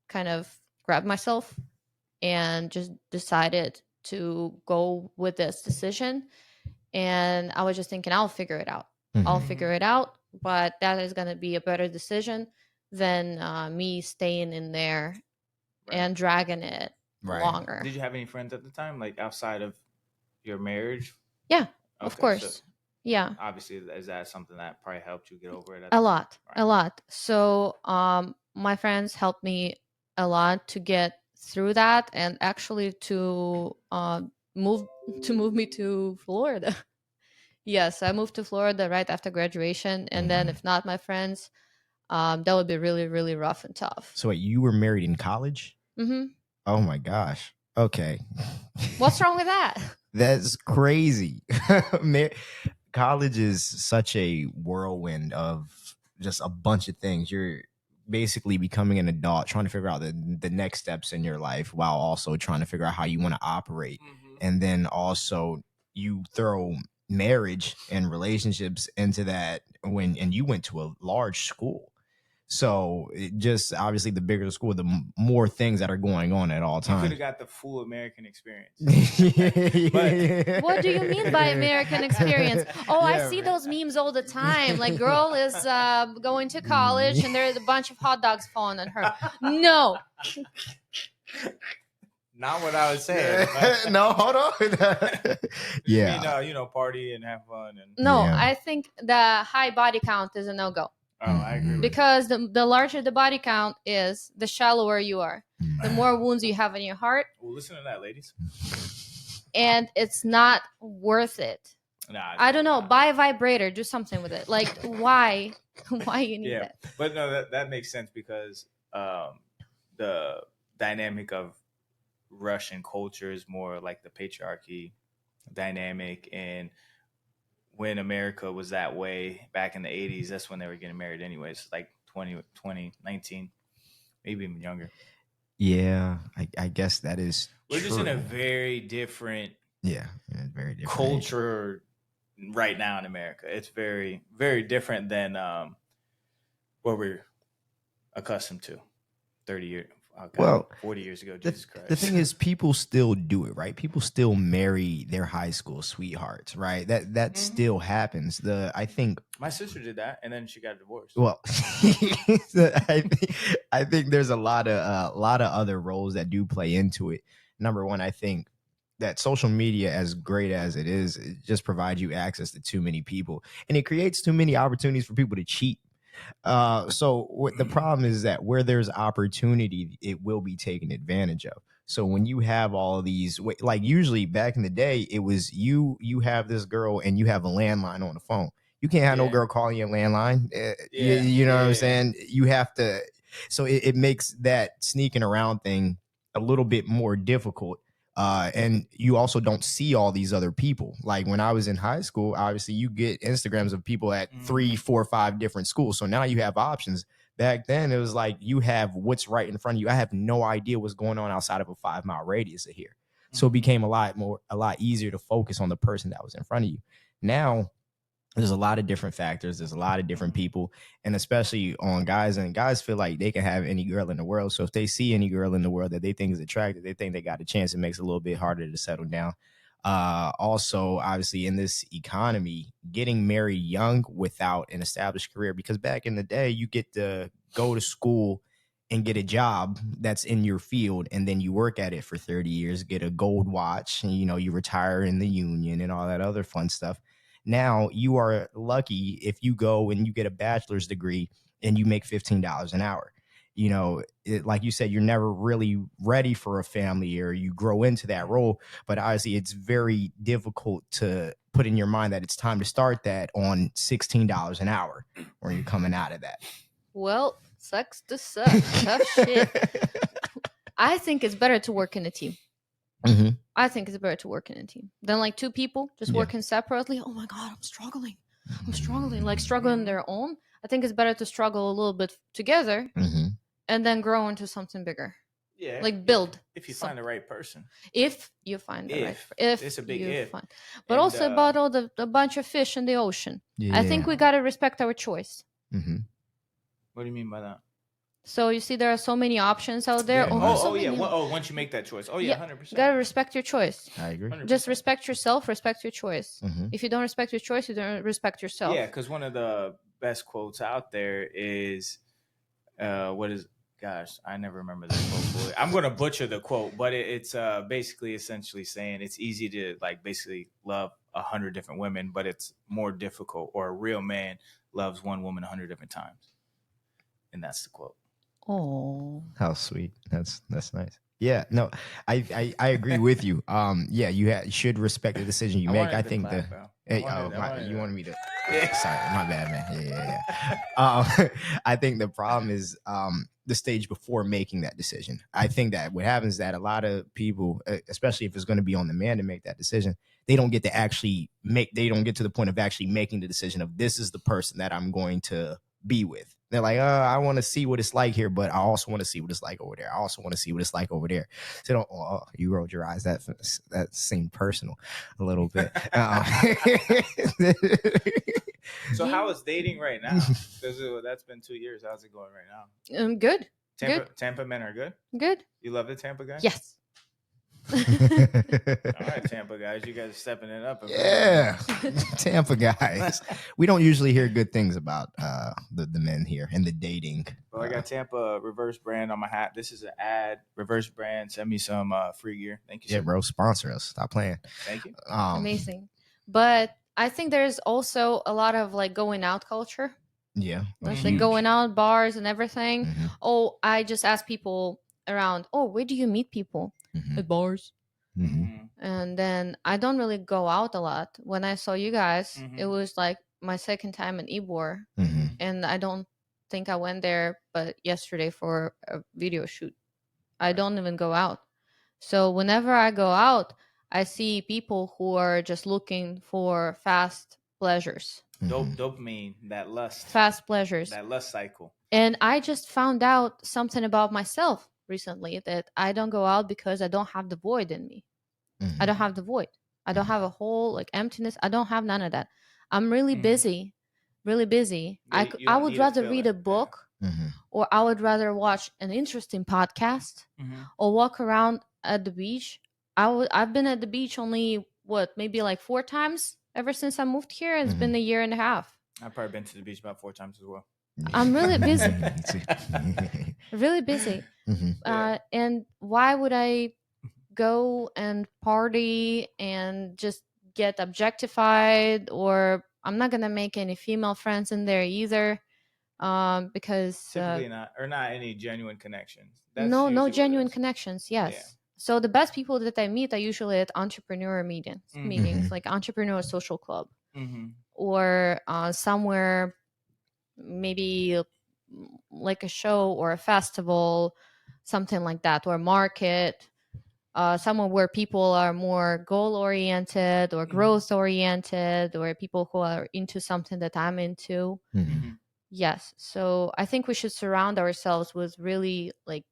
[SPEAKER 1] kind of grabbed myself and just decided to go with this decision. And I was just thinking, I'll figure it out. I'll figure it out. But that is gonna be a better decision than me staying in there and dragging it longer.
[SPEAKER 2] Did you have any friends at the time, like outside of your marriage?
[SPEAKER 1] Yeah, of course.
[SPEAKER 2] So
[SPEAKER 1] yeah.
[SPEAKER 2] Obviously, is that something that probably helped you get over it?
[SPEAKER 1] A lot. So my friends helped me a lot to get through that, and actually to move me to Florida. Yes, I moved to Florida right after graduation, and then if not my friends, that would be really, really rough and tough.
[SPEAKER 3] So wait, you were married in college? Oh my gosh. Okay.
[SPEAKER 1] What's wrong with that?
[SPEAKER 3] That's crazy. College is such a whirlwind of just a bunch of things. You're basically becoming an adult, trying to figure out the next steps in your life, while also trying to figure out how you want to operate. And then also you throw marriage and relationships into that and you went to a large school. So it just obviously the bigger the school, the more things that are going on at all times.
[SPEAKER 2] You could have got the full American experience.
[SPEAKER 1] But what do you mean by American experience? I see those memes all the time. Like, girl is going to college and there's a bunch of hot dogs falling on her. No.
[SPEAKER 2] Not what I was saying.
[SPEAKER 3] No, hold on.
[SPEAKER 2] Yeah. Party and have fun.
[SPEAKER 1] No, I think the high body count is a no-go.
[SPEAKER 2] Oh, I agree.
[SPEAKER 1] Because the larger the body count is, the shallower you are. The more wounds you have in your heart.
[SPEAKER 2] Well, listen to that, ladies.
[SPEAKER 1] And it's not worth it.
[SPEAKER 2] Nah,
[SPEAKER 1] I don't know. Buy a vibrator. Do something with it. Like, why? Why you need it?
[SPEAKER 2] But no, that makes sense because the dynamic of Russian culture is more like the patriarchy dynamic, and when America was that way back in the 80s, that's when they were getting married anyways, like 19, maybe even younger.
[SPEAKER 3] Yeah, I guess that is
[SPEAKER 2] We're
[SPEAKER 3] true.
[SPEAKER 2] just in a very different
[SPEAKER 3] very different
[SPEAKER 2] culture right now in America. It's very, very different than what we're accustomed to 30 years. Okay, 40 years ago, Jesus Christ.
[SPEAKER 3] The thing is, people still do it, right? People still marry their high school sweethearts, right? That still happens. I think
[SPEAKER 2] my sister did that, and then she got divorced.
[SPEAKER 3] Well, I think there's a lot of other roles that do play into it. Number one, I think that social media, as great as it is, it just provides you access to too many people, and it creates too many opportunities for people to cheat. So the problem is that where there's opportunity, it will be taken advantage of. So when you have all of these, like usually back in the day, it was you have this girl and you have a landline on the phone. You can't have no girl calling you a landline. You know what I'm saying? You have to. So it makes that sneaking around thing a little bit more difficult. And you also don't see all these other people. Like when I was in high school, obviously you get Instagrams of people at 3, 4, 5 different schools. So now you have options. Back then, it was like you have what's right in front of you. I have no idea what's going on outside of a 5-mile radius of here. So it became a lot easier to focus on the person that was in front of you. Now, there's a lot of different factors. There's a lot of different people, and especially on guys. And guys feel like they can have any girl in the world. So if they see any girl in the world that they think is attractive, they think they got a chance. It makes it a little bit harder to settle down. Also, obviously, in this economy, getting married young without an established career, because back in the day, you get to go to school and get a job that's in your field, and then you work at it for 30 years, get a gold watch, and you retire in the union and all that other fun stuff. Now you are lucky if you go and you get a bachelor's degree and you make $15 an hour. Like you said, you're never really ready for a family, or you grow into that role. But obviously, it's very difficult to put in your mind that it's time to start that on $16 an hour when you're coming out of that.
[SPEAKER 1] Well, sucks to suck. Tough shit. I think it's better to work in a team.
[SPEAKER 3] Mm-hmm.
[SPEAKER 1] I think it's better to work in a team than like two people just working separately. Oh my God, I'm struggling. Like struggling their own. I think it's better to struggle a little bit together and then grow into something bigger.
[SPEAKER 2] Yeah.
[SPEAKER 1] Like build.
[SPEAKER 2] If you find the right person.
[SPEAKER 1] If you find the right person. If
[SPEAKER 2] it's a big
[SPEAKER 1] if. But and, also about all the bunch of fish in the ocean.
[SPEAKER 3] Yeah.
[SPEAKER 1] I think we got to respect our choice.
[SPEAKER 3] Mm-hmm.
[SPEAKER 2] What do you mean by that?
[SPEAKER 1] So you see, there are so many options out there.
[SPEAKER 2] Yeah. Once you make that choice. 100%.
[SPEAKER 1] Gotta respect your choice.
[SPEAKER 3] I agree.
[SPEAKER 2] 100%.
[SPEAKER 1] Just respect yourself. Respect your choice. If you don't respect your choice, you don't respect yourself.
[SPEAKER 2] Yeah, because one of the best quotes out there is, Gosh, I never remember the quote. I'm gonna butcher the quote, but it's basically essentially saying it's easy to basically love 100 different women, but it's more difficult, or a real man loves one woman 100 different times, and that's the quote.
[SPEAKER 1] Oh,
[SPEAKER 3] how sweet. That's nice. Yeah, no, I agree with you. Yeah, you should respect the decision you make. I think you wanted me to. Yeah. Sorry, my bad, man. Yeah. I think the problem is the stage before making that decision. I think that what happens is that a lot of people, especially if it's going to be on the man to make that decision, they don't get to the point of actually making the decision of, this is the person that I'm going to be with. They're like, I want to see what it's like here, but I also want to see what it's like over there. I also want to see what it's like over there. So you rolled your eyes. That seemed personal a little bit.
[SPEAKER 2] So how is dating right now? That's been 2 years. How's it going right now?
[SPEAKER 1] Good.
[SPEAKER 2] Tampa men are good?
[SPEAKER 1] Good.
[SPEAKER 2] You love the Tampa guys?
[SPEAKER 1] Yes.
[SPEAKER 2] All right, Tampa guys, you guys are stepping it up.
[SPEAKER 3] Yeah, Tampa guys. We don't usually hear good things about the men here and the dating.
[SPEAKER 2] Well, I got Tampa reverse brand on my hat. This is an ad. Reverse brand. Send me some free gear. Thank you.
[SPEAKER 3] Yeah, bro. Sponsor us. Stop playing.
[SPEAKER 2] Thank you.
[SPEAKER 1] Amazing. But I think there's also a lot of going out culture.
[SPEAKER 3] Yeah.
[SPEAKER 1] Like going out, bars and everything. Oh, I just ask people around, where do you meet people? At bars. And then I don't really go out a lot. When I saw you guys, it was like my second time in Ybor, and I don't think I went there but yesterday for a video shoot. I don't even go out. So whenever I go out, I see people who are just looking for fast pleasures.
[SPEAKER 2] Dopamine, that lust.
[SPEAKER 1] Fast pleasures.
[SPEAKER 2] That lust cycle.
[SPEAKER 1] And I just found out something about myself recently, that I don't go out because I don't have the void in me. I don't have the void. I don't have a whole emptiness. I don't have none of that. I'm really busy, really busy. Yeah, I would rather read a book, or I would rather watch an interesting podcast, or walk around at the beach. I've been at the beach only maybe 4 times ever since I moved here. It's been 1.5 years.
[SPEAKER 2] I've probably been to the beach about 4 times as well.
[SPEAKER 1] I'm really busy. Really busy. And why would I go and party and just get objectified? Or I'm not going to make any female friends in there either. Because
[SPEAKER 2] typically not any genuine connections.
[SPEAKER 1] No genuine connections. Yes. Yeah. So the best people that I meet are usually at entrepreneur meetings, like entrepreneur social club, or somewhere, maybe like a show or a festival, something like that, or a market. somewhere where people are more goal oriented or growth oriented, or people who are into something that I'm into.
[SPEAKER 3] Mm-hmm.
[SPEAKER 1] Yes. So I think we should surround ourselves with really like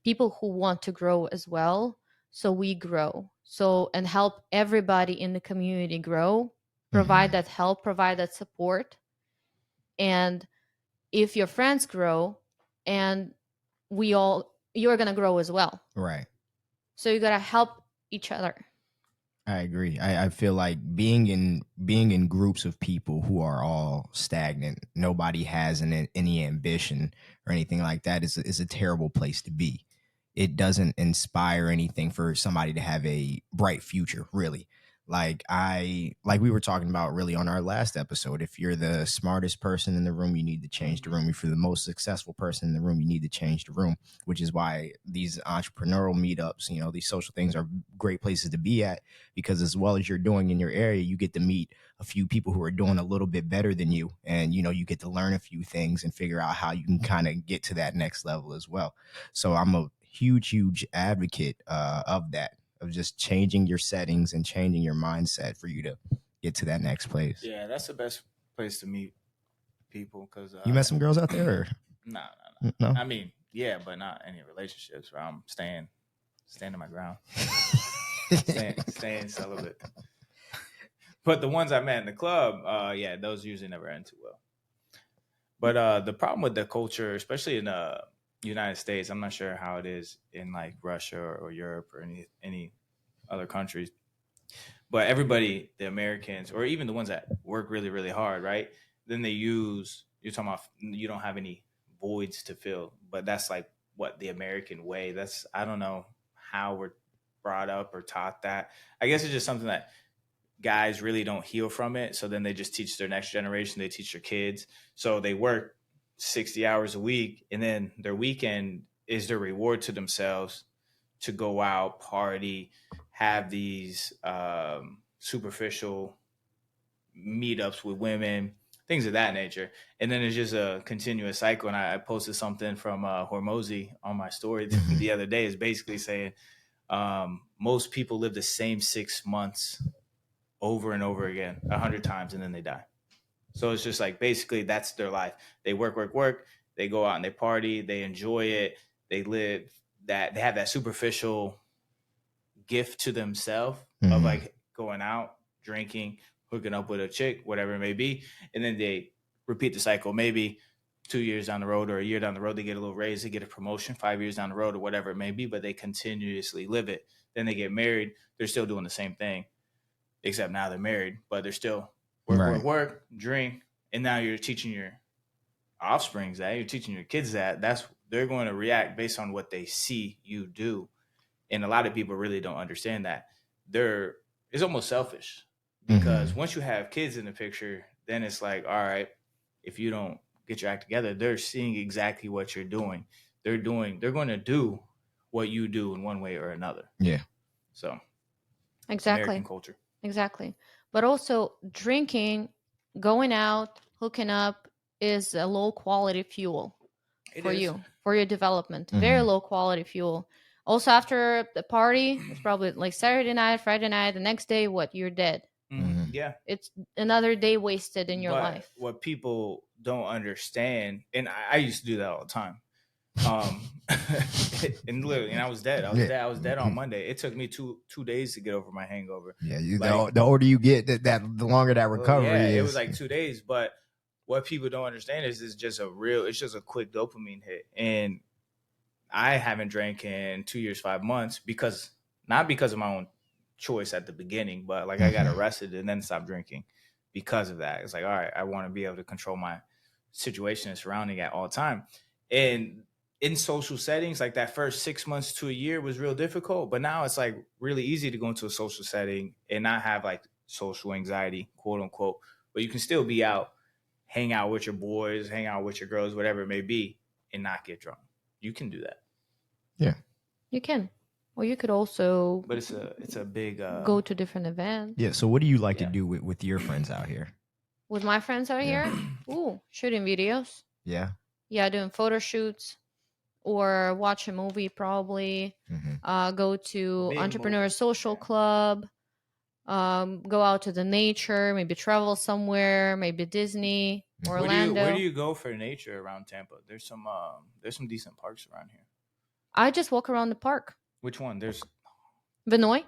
[SPEAKER 1] people who want to grow as well. So we grow. So, and help everybody in the community grow, provide that help, provide that support. And if your friends grow, and you're going to grow as well.
[SPEAKER 3] Right.
[SPEAKER 1] So you got to help each other.
[SPEAKER 3] I agree. I feel like being in groups of people who are all stagnant, nobody has any ambition or anything like that, is a terrible place to be. It doesn't inspire anything for somebody to have a bright future, really. Like we were talking about really on our last episode, if you're the smartest person in the room, you need to change the room. If you're the most successful person in the room, you need to change the room, which is why these entrepreneurial meetups, these social things are great places to be at, because as well as you're doing in your area, you get to meet a few people who are doing a little bit better than you. And, you get to learn a few things and figure out how you can kind of get to that next level as well. So I'm a huge advocate of that, of just changing your settings and changing your mindset for you to get to that next place.
[SPEAKER 2] Yeah, that's the best place to meet people. Because
[SPEAKER 3] you met some girls out there? Or?
[SPEAKER 2] No. I mean, yeah, but not any relationships. Where I'm standing my ground, staying celibate. But the ones I met in the club, yeah, those usually never end too well. But the problem with the culture, especially in the United States, I'm not sure how it is in like Russia or Europe or any other countries. But everybody, the Americans, or even the ones that work really, really hard, right? Then you're talking about you don't have any voids to fill. But that's like what the American way. I don't know how we're brought up or taught that. I guess it's just something that guys really don't heal from it. So then they just teach their next generation. They teach their kids. So they work 60 hours a week, and then their weekend is their reward to themselves to go out, party, have these superficial meetups with women, things of that nature. And then it's just a continuous cycle. And I posted something from Hormozy on my story the other day. Is basically saying most people live the same 6 months over and over again 100 times, and then they die. So it's just like basically that's their life. They work. They go out and they party. They enjoy it. They live that. They have that superficial gift to themselves of like going out, drinking, hooking up with a chick, whatever it may be. And then they repeat the cycle. Maybe 2 years down the road or a year down the road, they get a little raise, they get a promotion. 5 years down the road or whatever it may be, but they continuously live it. Then they get married. They're still doing the same thing, except now they're married, but they're still work, drink. And now you're teaching your offsprings that, you're teaching your kids that. They're going to react based on what they see you do. And a lot of people really don't understand that. It's almost selfish, because once you have kids in the picture, then it's like, all right, if you don't get your act together, they're seeing exactly what you're doing. They're going to do what you do in one way or another.
[SPEAKER 3] Yeah.
[SPEAKER 2] So
[SPEAKER 1] exactly.
[SPEAKER 2] American culture.
[SPEAKER 1] Exactly. But also drinking, going out, hooking up is a low quality fuel for you, for your development. Very low quality fuel. Also, after the party, it's probably like Saturday night, Friday night, the next day, you're dead.
[SPEAKER 2] Yeah.
[SPEAKER 1] It's another day wasted in your life.
[SPEAKER 2] What people don't understand, and I used to do that all the time. And literally, and I was dead. I was dead on Monday. It took me two days to get over my hangover.
[SPEAKER 3] Yeah, the older you get, the longer that recovery is.
[SPEAKER 2] It was like 2 days. But what people don't understand is it's just a quick dopamine hit. And I haven't drank in 2 years, 5 months, not because of my own choice at the beginning, but like I got arrested and then stopped drinking because of that. It's like, all right, I want to be able to control my situation and surrounding at all time. And in social settings, like that first 6 months to a year was real difficult, but now it's like really easy to go into a social setting and not have like social anxiety, quote unquote, but you can still be out, hang out with your boys, hang out with your girls, whatever it may be, and not get drunk. You can do that.
[SPEAKER 3] Yeah,
[SPEAKER 1] you can. Or you could also,
[SPEAKER 2] but it's a big
[SPEAKER 1] go to different events.
[SPEAKER 3] Yeah. So what do you like to do with your friends out here?
[SPEAKER 1] With my friends out here? Ooh, shooting videos.
[SPEAKER 3] Yeah.
[SPEAKER 1] Yeah, doing photo shoots. or watch a movie probably. Go to
[SPEAKER 2] Big
[SPEAKER 1] entrepreneur
[SPEAKER 2] movie.
[SPEAKER 1] social
[SPEAKER 2] Yeah.
[SPEAKER 1] club. Go out to the nature, maybe travel somewhere, maybe Disney, Orlando.
[SPEAKER 2] Where do you go for nature around Tampa? There's some decent parks around here.
[SPEAKER 1] I just walk around the park.
[SPEAKER 2] Which one? There's
[SPEAKER 1] Vinoy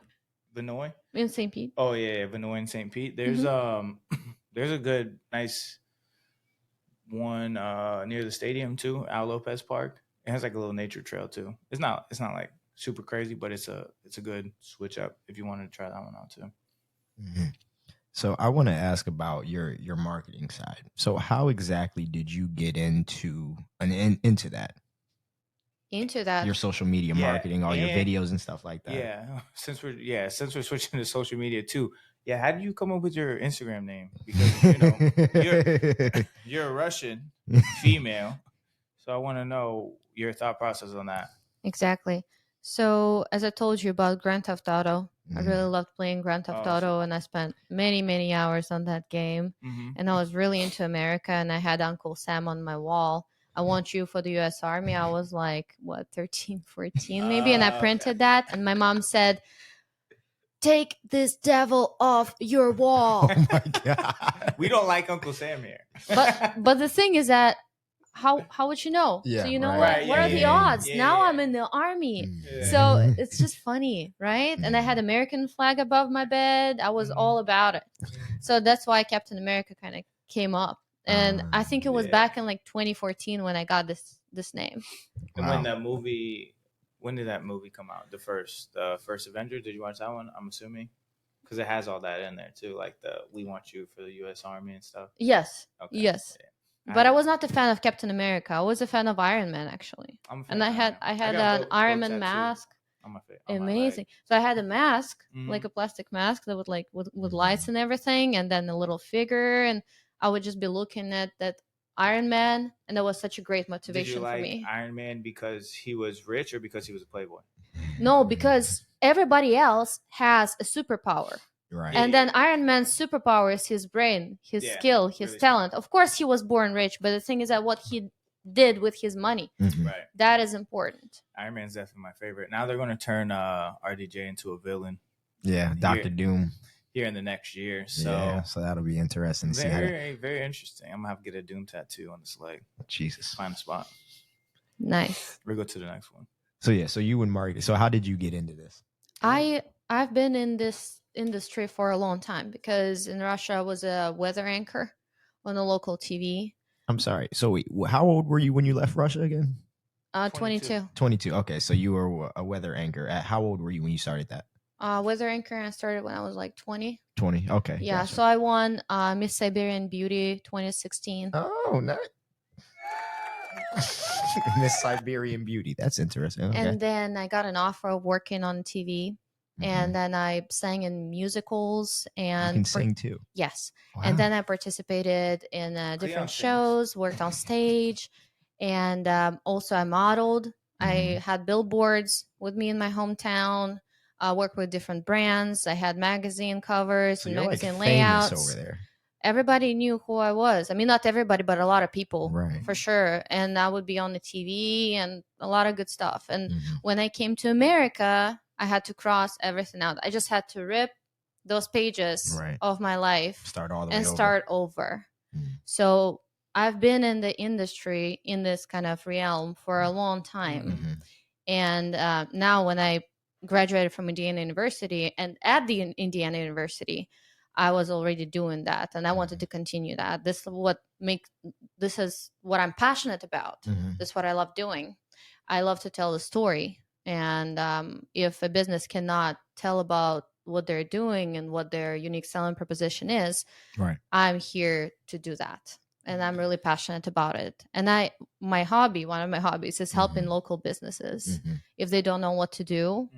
[SPEAKER 2] Vinoy
[SPEAKER 1] in St. Pete.
[SPEAKER 2] Oh yeah, Vinoy and St. Pete. There's there's a good nice one near the stadium too, Al Lopez Park. It has like a little nature trail too. It's not like super crazy, but it's a good switch up if you wanted to try that one out too.
[SPEAKER 3] So I want to ask about your marketing side. So how exactly did you get into into that?
[SPEAKER 1] Into that,
[SPEAKER 3] Your social media marketing, all your videos and stuff like that.
[SPEAKER 2] Yeah, since we're switching to social media too. Yeah, how did you come up with your Instagram name? Because you're a Russian female, so I want to know your thought process on that.
[SPEAKER 1] Exactly. So as I told you about Grand Theft Auto, I really loved playing Grand Theft Auto, and I spent many hours on that game. And I was really into America, and I had Uncle Sam on my wall. I want you for the U.S. Army. I was like, 13, 14 maybe, and I printed that, and my mom said, "Take this devil off your wall."
[SPEAKER 3] Oh my God.
[SPEAKER 2] We don't like Uncle Sam here.
[SPEAKER 1] But the thing is that how would you know?
[SPEAKER 3] Yeah,
[SPEAKER 1] so you know
[SPEAKER 3] right.
[SPEAKER 1] what are the odds?
[SPEAKER 2] Yeah,
[SPEAKER 1] now
[SPEAKER 2] yeah.
[SPEAKER 1] I'm in the army.
[SPEAKER 2] Yeah.
[SPEAKER 1] So it's just funny, right? And I had American flag above my bed. I was all about it. So that's why Captain America kind of came up. And I think it was back in like 2014 when I got this name.
[SPEAKER 2] And when did that movie come out? The first Avengers. Did you watch that one? I'm assuming, because it has all that in there too, like the "We want you for the U.S. Army" and stuff.
[SPEAKER 1] Yes.
[SPEAKER 2] Okay.
[SPEAKER 1] Yes. Yeah. But I was not a fan of Captain America. I was a fan of Iron Man actually. And I had an Iron Man mask. Amazing. So I had a mask, like a plastic mask that would with lights and everything, and then a little figure, and I would just be looking at that Iron Man, and that was such a great motivation for me.
[SPEAKER 2] Did you like Iron Man because he was rich or because he was a playboy?
[SPEAKER 1] No, because everybody else has a superpower.
[SPEAKER 3] Right.
[SPEAKER 1] And then Iron Man's superpower is his brain, his skill, his really talent. Of course, he was born rich, but the thing is that what he did with his money,
[SPEAKER 2] right?
[SPEAKER 1] That is important.
[SPEAKER 2] Iron Man's definitely my favorite. Now they're going to turn RDJ into a villain.
[SPEAKER 3] Yeah, Dr. Doom.
[SPEAKER 2] Here in the next year. So
[SPEAKER 3] that'll be interesting to see.
[SPEAKER 2] Very interesting. I'm going to have to get a Doom tattoo on this leg.
[SPEAKER 3] Jesus.
[SPEAKER 2] Find a spot.
[SPEAKER 1] Nice.
[SPEAKER 2] We'll go to the next one.
[SPEAKER 3] So you and Margaret. So how did you get into this?
[SPEAKER 1] I've been in this industry for a long time because in Russia I was a weather anchor on a local TV.
[SPEAKER 3] I'm sorry. So wait, how old were you when you left Russia again?
[SPEAKER 1] 22.
[SPEAKER 3] 22. Okay, so you were a weather anchor. How old were you when you started that?
[SPEAKER 1] Weather anchor, I started when I was like 20.
[SPEAKER 3] 20. Okay.
[SPEAKER 1] Yeah.
[SPEAKER 3] Gotcha.
[SPEAKER 1] So I won Miss Siberian Beauty 2016.
[SPEAKER 3] Oh, nice. Miss Siberian Beauty. That's interesting. Okay.
[SPEAKER 1] And then I got an offer of working on TV. And then I sang in musicals. And
[SPEAKER 3] you can sing too.
[SPEAKER 1] Yes. Wow. And then I participated in different shows, worked on stage, and also I modeled. I had billboards with me in my hometown. I worked with different brands. I had magazine covers and magazine layouts.
[SPEAKER 3] Over there.
[SPEAKER 1] Everybody knew who I was. I mean, not everybody, but a lot of people,
[SPEAKER 3] right,
[SPEAKER 1] for sure. And I would be on the TV and a lot of good stuff. And when I came to America, I had to cross everything out. I just had to rip those pages of my life, start over. So I've been in the industry in this kind of realm for a long time. And now when I graduated from Indiana University, and at the Indiana University, I was already doing that, and I wanted to continue that. This is what I'm passionate about. This is what I love doing. I love to tell the story. And if a business cannot tell about what they're doing and what their unique selling proposition is, I'm here to do that. And I'm really passionate about it. And one of my hobbies is helping local businesses. If they don't know what to do,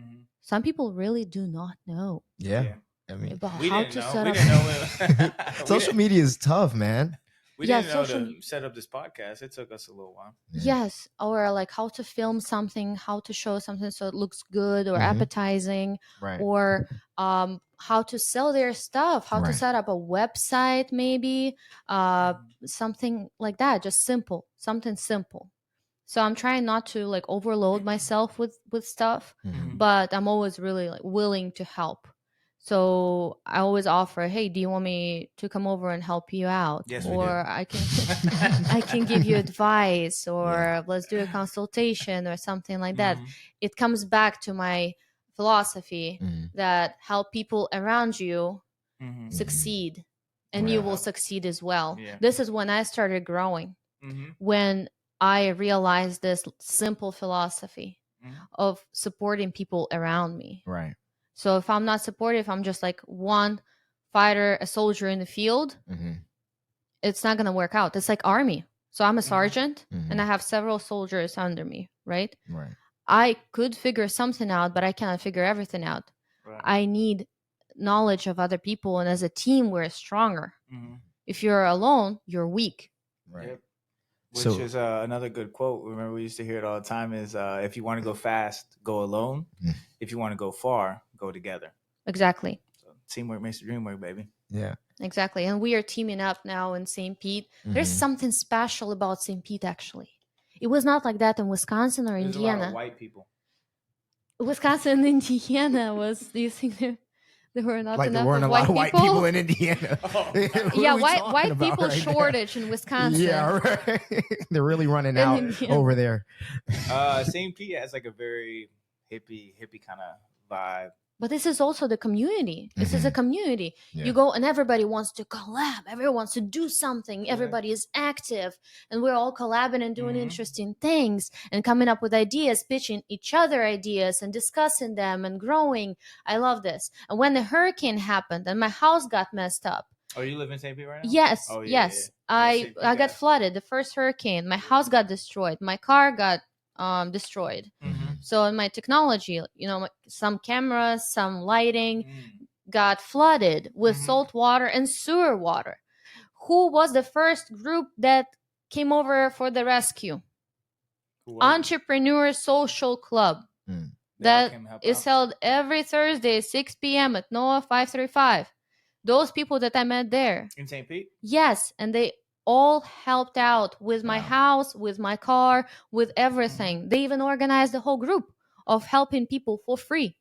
[SPEAKER 1] some people really do not know.
[SPEAKER 3] Yeah. I mean,
[SPEAKER 1] about how to set up.
[SPEAKER 3] Social media is tough, man.
[SPEAKER 2] We didn't know to set up this podcast. It took us a little while.
[SPEAKER 1] Yes. Or like how to film something, how to show something so it looks good or appetizing, or how to sell their stuff, how to set up a website, maybe something like that. Just something simple. So I'm trying not to like overload myself with stuff, but I'm always really like willing to help. So I always offer, hey, do you want me to come over and help you out?
[SPEAKER 2] Yes, we
[SPEAKER 1] or
[SPEAKER 2] do.
[SPEAKER 1] I can I can give you advice, or let's do a consultation or something like that. It comes back to my philosophy that help people around you succeed, and you will succeed as well.
[SPEAKER 2] Yeah.
[SPEAKER 1] This is when I started growing, when I realized this simple philosophy of supporting people around me.
[SPEAKER 3] Right.
[SPEAKER 1] So if I'm not supportive, I'm just like one fighter, a soldier in the field, it's not going to work out. It's like army. So I'm a sergeant and I have several soldiers under me, right?
[SPEAKER 3] Right.
[SPEAKER 1] I could figure something out, but I cannot figure everything out.
[SPEAKER 2] Right.
[SPEAKER 1] I need knowledge of other people, and as a team, we're stronger. If you're alone, you're weak.
[SPEAKER 3] Right.
[SPEAKER 2] Yep. Which is another good quote. Remember, we used to hear it all the time is if you want to go fast, go alone. If you want to go far, go together.
[SPEAKER 1] Exactly.
[SPEAKER 2] So teamwork makes the dream work, baby.
[SPEAKER 3] Yeah.
[SPEAKER 1] Exactly. And we are teaming up now in St. Pete. There's something special about St. Pete, actually. It was not like that in Wisconsin or
[SPEAKER 2] There's
[SPEAKER 1] Indiana.
[SPEAKER 2] a lot of white people.
[SPEAKER 1] Wisconsin and Indiana was, do you think there were not
[SPEAKER 3] Like
[SPEAKER 1] enough
[SPEAKER 3] there weren't
[SPEAKER 1] of
[SPEAKER 3] a lot of white people in Indiana.
[SPEAKER 1] Yeah, white people shortage in Wisconsin.
[SPEAKER 3] Yeah, right. They're really running out over there.
[SPEAKER 2] St. Pete has like a very hippie kind of vibe.
[SPEAKER 1] But this is also the community. This is a community. Yeah. You go and everybody wants to collab. Everyone wants to do something. Everybody is active. And we're all collabing and doing interesting things and coming up with ideas, pitching each other ideas and discussing them and growing. I love this. And when the hurricane happened and my house got messed up.
[SPEAKER 2] Oh, you live in St. Pete right now?
[SPEAKER 1] Yes.
[SPEAKER 2] Oh, yeah,
[SPEAKER 1] yes.
[SPEAKER 2] Yeah.
[SPEAKER 1] I got flooded. The first hurricane. My house got destroyed. My car got destroyed. So in my technology, some cameras, some lighting got flooded with salt water and sewer water. Who was the first group that came over for the rescue? Entrepreneur Social Club. That is held every Thursday, 6 p.m. at NOAA 535. Those people that I met there.
[SPEAKER 2] In St. Pete?
[SPEAKER 1] Yes, and they all helped out with my house, with my car, with everything. They even organized a whole group of helping people for free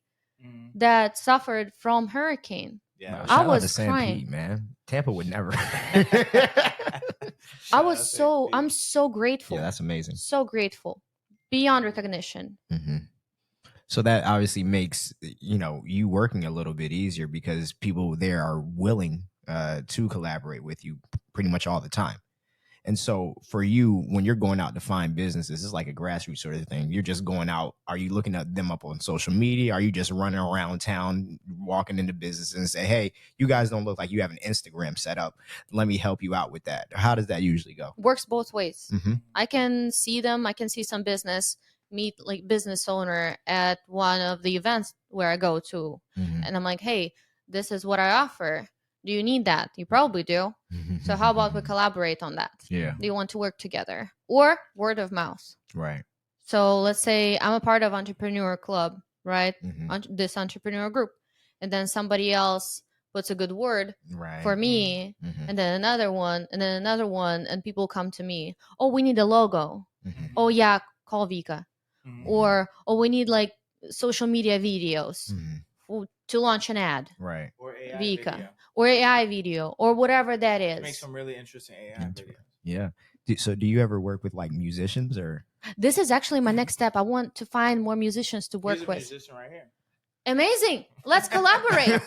[SPEAKER 1] that suffered from hurricane.
[SPEAKER 3] Yeah, I was crying, Pete, man. Tampa would never.
[SPEAKER 1] I'm so grateful.
[SPEAKER 3] Yeah, that's amazing.
[SPEAKER 1] So grateful, beyond recognition.
[SPEAKER 3] So that obviously makes you working a little bit easier because people there are willing to collaborate with you pretty much all the time. And so for you, when you're going out to find businesses, it's like a grassroots sort of thing. You're just going out. Are you looking at them up on social media? Are you just running around town, walking into businesses and say, hey, you guys don't look like you have an Instagram set up. Let me help you out with that. How does that usually go?
[SPEAKER 1] Works both ways. I can see them. I can see some business, meet like business owner at one of the events where I go to. And I'm like, hey, this is what I offer. Do you need that? You probably do. So how about we collaborate on that?
[SPEAKER 3] Yeah.
[SPEAKER 1] Do you want to work together? Or word of mouth.
[SPEAKER 3] Right.
[SPEAKER 1] So let's say I'm a part of Entrepreneur Club, right? This entrepreneur group. And then somebody else puts a good word for me. And then another one. And then another one. And people come to me. Oh, we need a logo. Oh, yeah. Call Vika. Or, oh, we need like social media videos to launch an ad.
[SPEAKER 3] Right.
[SPEAKER 2] Or AI
[SPEAKER 1] Vika.
[SPEAKER 2] Video.
[SPEAKER 1] Or AI video, or whatever that is.
[SPEAKER 2] Make some really interesting AI videos.
[SPEAKER 3] Yeah. So do you ever work with like musicians or?
[SPEAKER 1] This is actually my next step. I want to find more musicians to work with.
[SPEAKER 2] Musician right here.
[SPEAKER 1] Amazing. Let's collaborate.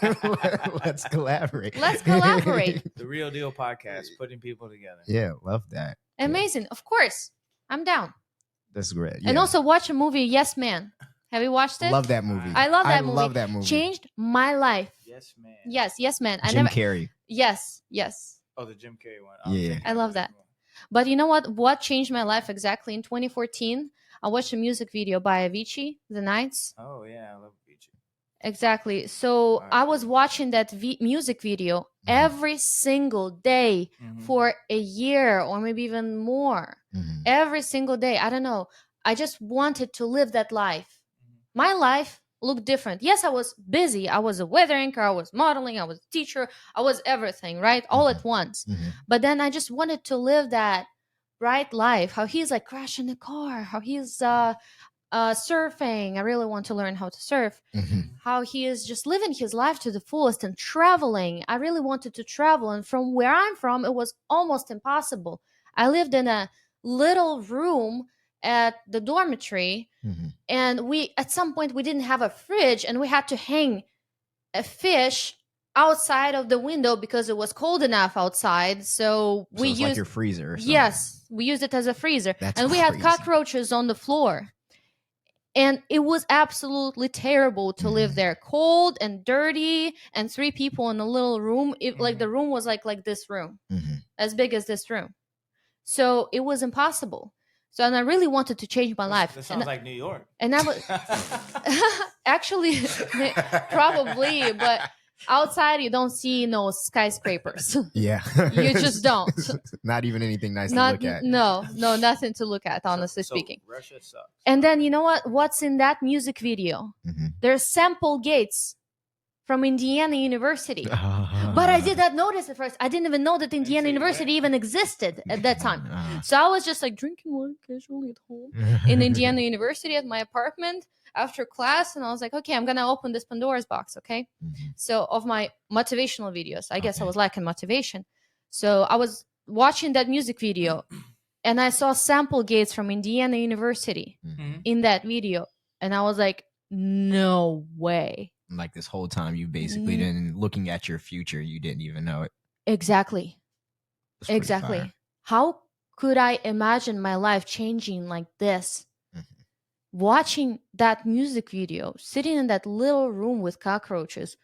[SPEAKER 3] Let's collaborate.
[SPEAKER 1] Let's collaborate.
[SPEAKER 2] The Real Deal podcast, putting people together.
[SPEAKER 3] Yeah, love that.
[SPEAKER 1] Amazing. Yeah. Of course. I'm down.
[SPEAKER 3] That's great. Yeah.
[SPEAKER 1] And also watch a movie, Yes Man. Have you watched it?
[SPEAKER 3] Love that movie.
[SPEAKER 1] I love that movie.
[SPEAKER 3] Love that movie.
[SPEAKER 1] Changed my life.
[SPEAKER 2] Yes, man.
[SPEAKER 1] Yes, man.
[SPEAKER 3] Jim Carrey.
[SPEAKER 1] Yes.
[SPEAKER 2] Oh, the Jim Carrey one.
[SPEAKER 3] Yeah.
[SPEAKER 1] I love that. But you know what? What changed my life exactly? In 2014, I watched a music video by Avicii, The Nights.
[SPEAKER 2] Oh, yeah. I love Avicii.
[SPEAKER 1] Exactly. So I was watching that music video every single day for a year or maybe even more. Every single day. I don't know. I just wanted to live that life. My life looked different. Yes, I was busy. I was a weather anchor. I was modeling. I was a teacher. I was everything, right? All at once. But then I just wanted to live that bright life, how he's like crashing the car, how he's surfing. I really want to learn how to surf. How he is just living his life to the fullest and traveling. I really wanted to travel. And from where I'm from, it was almost impossible. I lived in a little room at the dormitory. And at some point, we didn't have a fridge, and we had to hang a fish outside of the window because it was cold enough outside. So we
[SPEAKER 3] it's
[SPEAKER 1] used
[SPEAKER 3] like your freezer or something.
[SPEAKER 1] Yes, we used it as a freezer.
[SPEAKER 3] That's
[SPEAKER 1] and we
[SPEAKER 3] crazy.
[SPEAKER 1] had cockroaches on the floor. And it was absolutely terrible to live there, cold and dirty, and 3 people in a little room. Like the room was like this room, as big as this room. So it was impossible. So, and I really wanted to change my life.
[SPEAKER 2] That sounds like New York.
[SPEAKER 1] And I was actually probably, but outside you don't see no skyscrapers.
[SPEAKER 3] Yeah,
[SPEAKER 1] you just don't.
[SPEAKER 3] Not even anything nice to look at.
[SPEAKER 1] No, nothing to look at. Honestly speaking.
[SPEAKER 2] Russia sucks.
[SPEAKER 1] And then you know what? What's in that music video? There's sample gates from Indiana University. But I did not notice at first. I didn't even know that Indiana University even existed at that time. So I was just like drinking wine casually at home in Indiana University at my apartment after class. And I was like, okay, I'm going to open this Pandora's box, okay? So of my motivational videos. I guess I was lacking motivation. So I was watching that music video and I saw sample gates from Indiana University in that video. And I was like, no way.
[SPEAKER 3] Like this whole time you basically didn't looking at your future, you didn't even know it.
[SPEAKER 1] Exactly.
[SPEAKER 3] Fire.
[SPEAKER 1] How could I imagine my life changing like this? Watching that music video, sitting in that little room with cockroaches,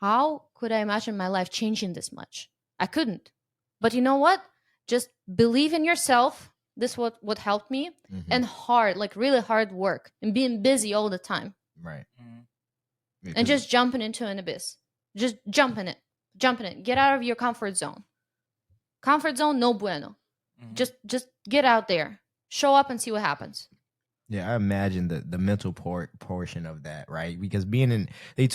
[SPEAKER 1] how could I imagine my life changing this much? I couldn't. But you know what? Just believe in yourself. This what helped me. And really hard work and being busy all the time.
[SPEAKER 3] Right.
[SPEAKER 1] And just jumping into an abyss. Just jumping it. Get out of your comfort zone. Comfort zone, no bueno. Just get out there. Show up and see what happens.
[SPEAKER 3] Yeah, I imagine the mental portion of that, right? Because being in,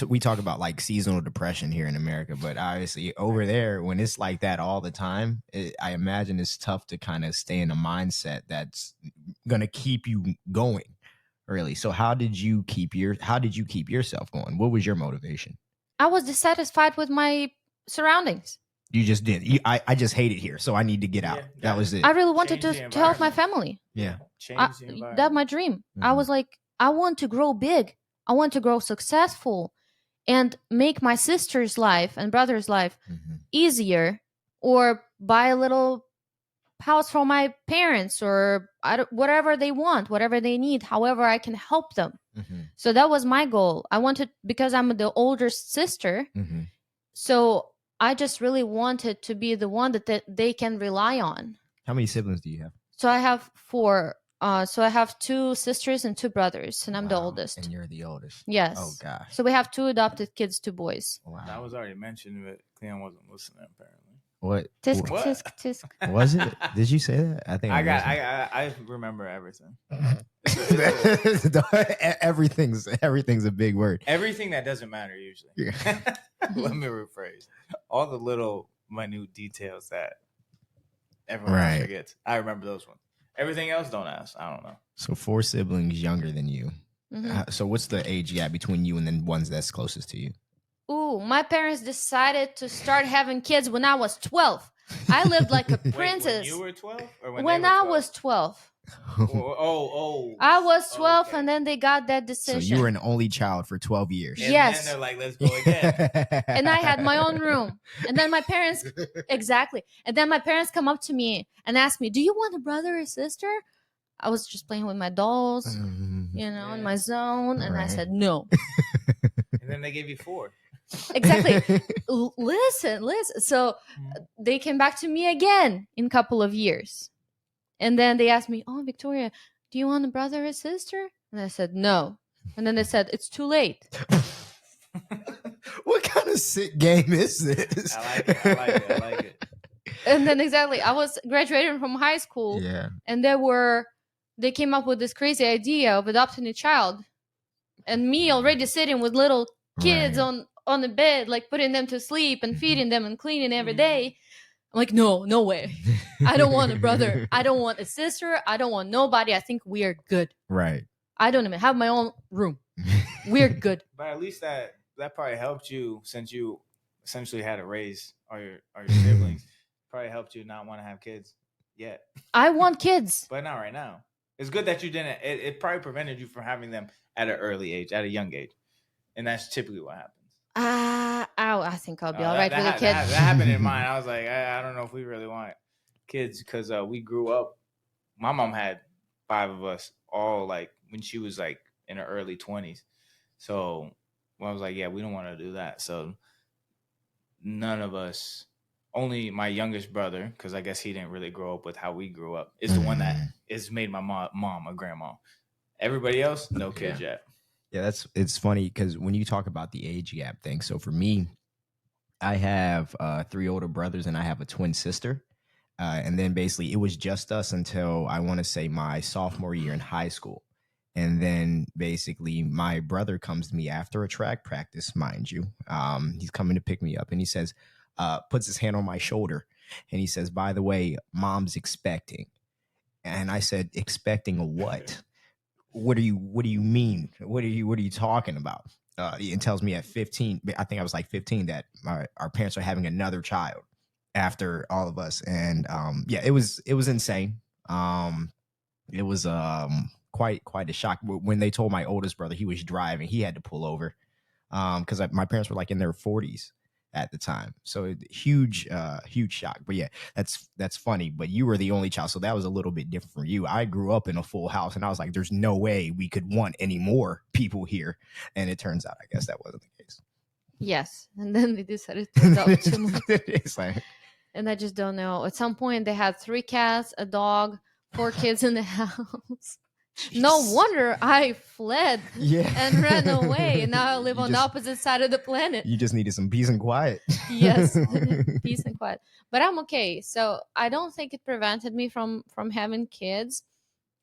[SPEAKER 3] we talk about like seasonal depression here in America, but obviously over there, when it's like that all the time, I imagine it's tough to kind of stay in a mindset that's gonna keep you going. Really. So how did you keep yourself going? What was your motivation?
[SPEAKER 1] I was dissatisfied with my surroundings.
[SPEAKER 3] You just did. I just hate it here, so I need to get out. That was it.
[SPEAKER 1] I really wanted to help my family.
[SPEAKER 3] Yeah.
[SPEAKER 1] That's my dream. I was like, I want to grow big. I want to grow successful and make my sister's life and brother's life easier, or buy a little house for my parents, or whatever they want, whatever they need, however I can help them. So that was my goal. I wanted, because I'm the older sister, so I just really wanted to be the one that they can rely on.
[SPEAKER 3] How many siblings do you have?
[SPEAKER 1] So I have 4. So I have 2 sisters and 2 brothers, and I'm the oldest.
[SPEAKER 3] And you're the oldest.
[SPEAKER 1] Yes.
[SPEAKER 3] Oh gosh.
[SPEAKER 1] So we have 2 adopted kids, 2 boys.
[SPEAKER 2] Wow. That was already mentioned, but Cleon wasn't listening apparently.
[SPEAKER 3] What?
[SPEAKER 1] Tisk, tisk, tisk.
[SPEAKER 3] Was it? Did you say that? I think
[SPEAKER 2] I remember everything.
[SPEAKER 3] Everything's a big word.
[SPEAKER 2] Everything that doesn't matter usually. Yeah. Let me rephrase. All the little minute details that everyone else forgets. I remember those ones. Everything else, don't ask. I don't know.
[SPEAKER 3] So 4 siblings younger than you. So what's the age gap between you and the ones that's closest to you?
[SPEAKER 1] Ooh, my parents decided to start having kids when I was 12. I lived like a princess.
[SPEAKER 2] When you were 12? Or
[SPEAKER 1] when I was 12. I was 12, and then they got that decision.
[SPEAKER 3] So you were an only child for 12 years.
[SPEAKER 2] And
[SPEAKER 1] yes.
[SPEAKER 2] then they're like, let's go again.
[SPEAKER 1] And I had my own room. And then my parents, exactly. And then my parents come up to me and ask me, do you want a brother or sister? I was just playing with my dolls, in my zone. And I said, no.
[SPEAKER 2] And then they gave you 4.
[SPEAKER 1] Exactly. Listen. So they came back to me again in a couple of years. And then they asked me, oh, Victoria, do you want a brother or sister? And I said, no. And then they said, it's too late.
[SPEAKER 3] What kind of sick game is this?
[SPEAKER 2] I like it.
[SPEAKER 1] And then exactly, I was graduating from high school.
[SPEAKER 3] Yeah.
[SPEAKER 1] And they came up with this crazy idea of adopting a child. And me already sitting with little kids on the bed, like putting them to sleep and feeding them and cleaning every day. I'm like, no way. I don't want a brother. I don't want a sister. I don't want nobody. I think we are good.
[SPEAKER 3] Right.
[SPEAKER 1] I don't even have my own room. We're good.
[SPEAKER 2] But at least that probably helped you, since you essentially had to raise all your siblings. Probably helped you not want to have kids yet.
[SPEAKER 1] I want kids.
[SPEAKER 2] But not right now. It's good that you didn't. It probably prevented you from having them at an early age, at a young age. And that's typically what happens.
[SPEAKER 1] I think I'll be all right with a kid.
[SPEAKER 2] That happened in mine. I was like, I don't know if we really want kids, because we grew up. My mom had 5 of us, all like when she was like in her early 20s. So I was like, yeah, we don't want to do that. So none of us, only my youngest brother, because I guess he didn't really grow up with how we grew up, is the one that is made my mom a grandma. Everybody else, no kids yet.
[SPEAKER 3] Yeah, it's funny because when you talk about the age gap thing. So for me, I have 3 older brothers and I have a twin sister. And then basically it was just us until I want to say my sophomore year in high school. And then basically my brother comes to me after a track practice, mind you. He's coming to pick me up and he says, puts his hand on my shoulder and he says, by the way, mom's expecting. And I said, expecting what? What do you mean? What are you talking about? It tells me at 15, I think I was like 15, that our parents are having another child after all of us. And it was insane. It was quite a shock when they told my oldest brother he was driving. He had to pull over because my parents were like in their 40s at the time. So huge shock. But yeah, that's funny. But you were the only child, so that was a little bit different from you. I grew up in a full house, and I was like, "There's no way we could want any more people here." And it turns out, I guess that wasn't the case.
[SPEAKER 1] Yes, and then they decided to adopt 2 more.
[SPEAKER 3] It's like,
[SPEAKER 1] and I just don't know. At some point, they had 3 cats, a dog, 4 kids in the house. No wonder I fled and ran away. And now I live on the opposite side of the planet.
[SPEAKER 3] You just needed some peace and quiet.
[SPEAKER 1] Yes, peace and quiet. But I'm okay. So I don't think it prevented me from having kids.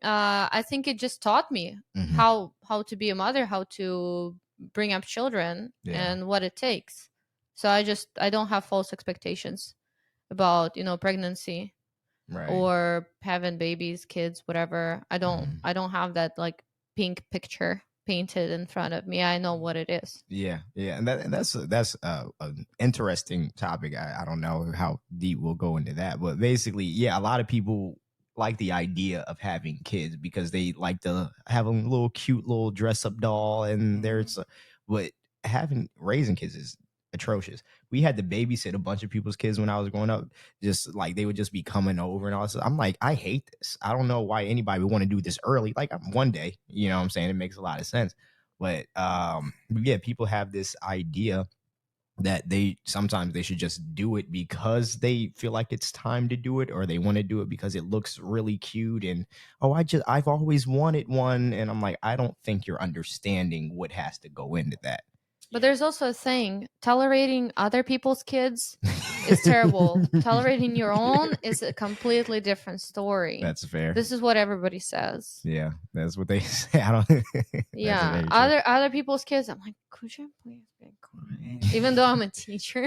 [SPEAKER 1] I think it just taught me how to be a mother, how to bring up children, and what it takes. So I don't have false expectations about pregnancy. Right. Or having babies, kids, whatever. I don't have that like pink picture painted in front of me. I know what it is.
[SPEAKER 3] Yeah. And that's an interesting topic. I don't know how deep we'll go into that, but basically, a lot of people like the idea of having kids because they like to have a little cute little dress up doll, and but raising kids is atrocious. We had to babysit a bunch of people's kids when I was growing up. Just like they would just be coming over and all this. I'm like, I hate this. I don't know why anybody would want to do this early. Like one day, you know what I'm saying? It makes a lot of sense. But people have this idea that sometimes they should just do it because they feel like it's time to do it, or they want to do it because it looks really cute. And I've always wanted one. And I'm like, I don't think you're understanding what has to go into that.
[SPEAKER 1] But there's also a thing, tolerating other people's kids is terrible. Tolerating your own is a completely different story.
[SPEAKER 3] That's fair.
[SPEAKER 1] This is what everybody says.
[SPEAKER 3] Yeah, that's what they say. I don't.
[SPEAKER 1] Yeah, other people's kids. I'm like, could you please be quiet? Even though I'm a teacher,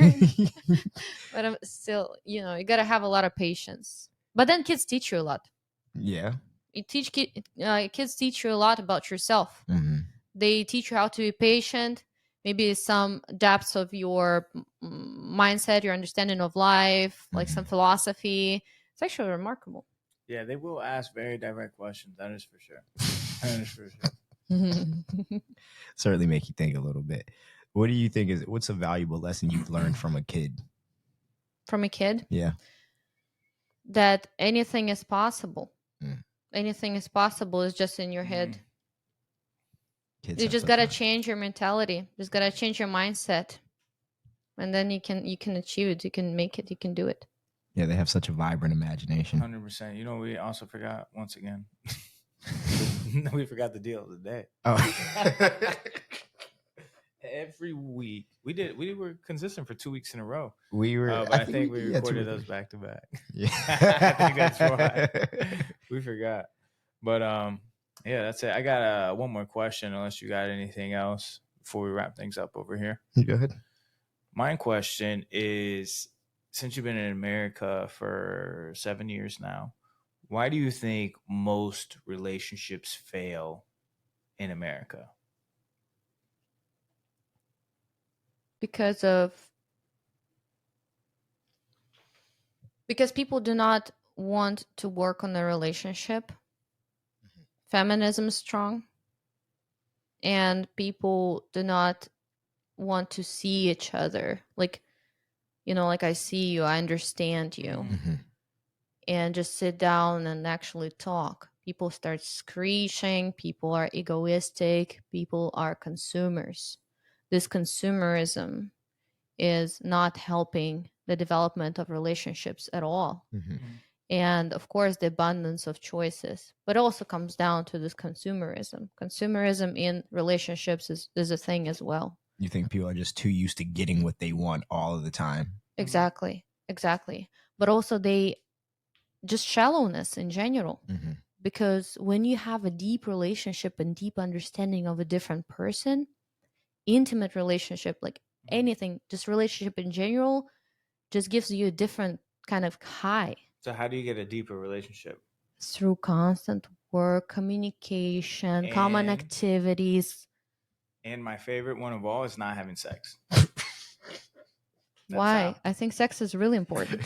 [SPEAKER 1] but I'm still, you gotta have a lot of patience. But then kids teach you a lot.
[SPEAKER 3] Yeah.
[SPEAKER 1] Kids teach you a lot about yourself. Mm-hmm. They teach you how to be patient. Maybe some depths of your mindset, your understanding of life, like some philosophy. It's actually remarkable.
[SPEAKER 2] Yeah, they will ask very direct questions. That is for sure.
[SPEAKER 3] Certainly make you think a little bit. What do you think what's a valuable lesson you've learned from a kid?
[SPEAKER 1] From a kid?
[SPEAKER 3] Yeah.
[SPEAKER 1] That anything is possible. Anything is possible. It's just in your head. Kids, you just gotta change your mentality. Just gotta change your mindset, and then you can achieve it. You can make it. You can do it.
[SPEAKER 3] Yeah, they have such a vibrant imagination.
[SPEAKER 2] 100%. You know, we also forgot once again. We forgot the deal of the day.
[SPEAKER 3] Oh.
[SPEAKER 2] Every week we were consistent for 2 weeks in a row.
[SPEAKER 3] We were.
[SPEAKER 2] I think we recorded those back to back.
[SPEAKER 3] Yeah,
[SPEAKER 2] I think that's why we forgot. But yeah, that's it. I got one more question, unless you got anything else before we wrap things up over here.
[SPEAKER 3] You go ahead.
[SPEAKER 2] My question is, since you've been in America for 7 years now, why do you think most relationships fail in America?
[SPEAKER 1] Because people do not want to work on the relationship. Feminism is strong, and people do not want to see each other. Like, like, I see you, I understand you,
[SPEAKER 3] Mm-hmm.
[SPEAKER 1] and just sit down and actually talk. People start screeching, people are egoistic, people are consumers. This consumerism is not helping the development of relationships at all.
[SPEAKER 3] Mm-hmm.
[SPEAKER 1] And of course, the abundance of choices, but also comes down to this consumerism. Consumerism in relationships is a thing as well.
[SPEAKER 3] You think people are just too used to getting what they want all of the time?
[SPEAKER 1] Exactly. But also they just shallowness in general.
[SPEAKER 3] Mm-hmm.
[SPEAKER 1] Because when you have a deep relationship and deep understanding of a different person, intimate relationship, like anything, just relationship in general, just gives you a different kind of high.
[SPEAKER 2] So how do you get a deeper relationship?
[SPEAKER 1] Through constant work, communication, common activities.
[SPEAKER 2] And my favorite one of all is not having sex.
[SPEAKER 1] Why? I think sex is really important.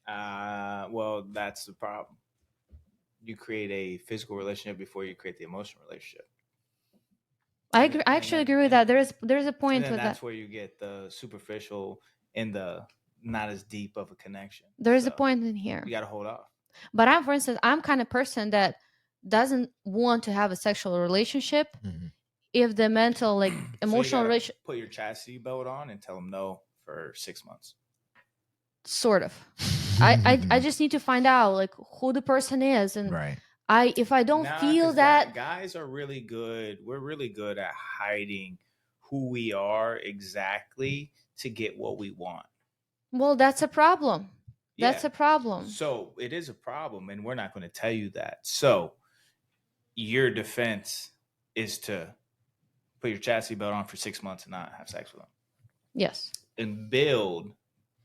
[SPEAKER 2] Well, that's the problem. You create a physical relationship before you create the emotional relationship.
[SPEAKER 1] I actually agree with that. There's a point with that.
[SPEAKER 2] That's where you get the superficial and the not as deep of a connection.
[SPEAKER 1] There's a point in here.
[SPEAKER 2] You got to hold off.
[SPEAKER 1] But for instance, I'm kind of person that doesn't want to have a sexual relationship if the mental, like, emotional relationship.
[SPEAKER 2] Put your chastity belt on and tell them no for 6 months.
[SPEAKER 1] Sort of. I just need to find out, like, who the person is, and
[SPEAKER 3] right.
[SPEAKER 1] If I don't feel that
[SPEAKER 2] guys are really good. We're really good at hiding who we are exactly to get what we want.
[SPEAKER 1] Well, that's a problem. That's a problem.
[SPEAKER 2] So it is a problem, and we're not going to tell you that. So your defense is to put your chastity belt on for 6 months and not have sex with them.
[SPEAKER 1] Yes.
[SPEAKER 2] And build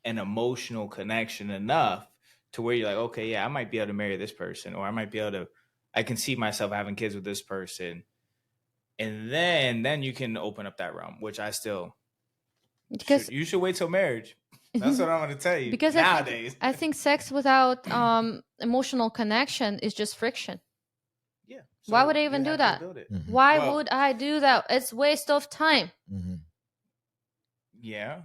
[SPEAKER 2] an emotional connection enough to where you're like, okay, yeah, I might be able to marry this person, or I can see myself having kids with this person. And then you can open up that realm, which I still, you should wait till marriage. That's what I'm going to tell you. Because nowadays,
[SPEAKER 1] I think sex without emotional connection is just friction.
[SPEAKER 2] Yeah.
[SPEAKER 1] So why would I even do that? Why would I do that? It's waste of time.
[SPEAKER 2] Yeah.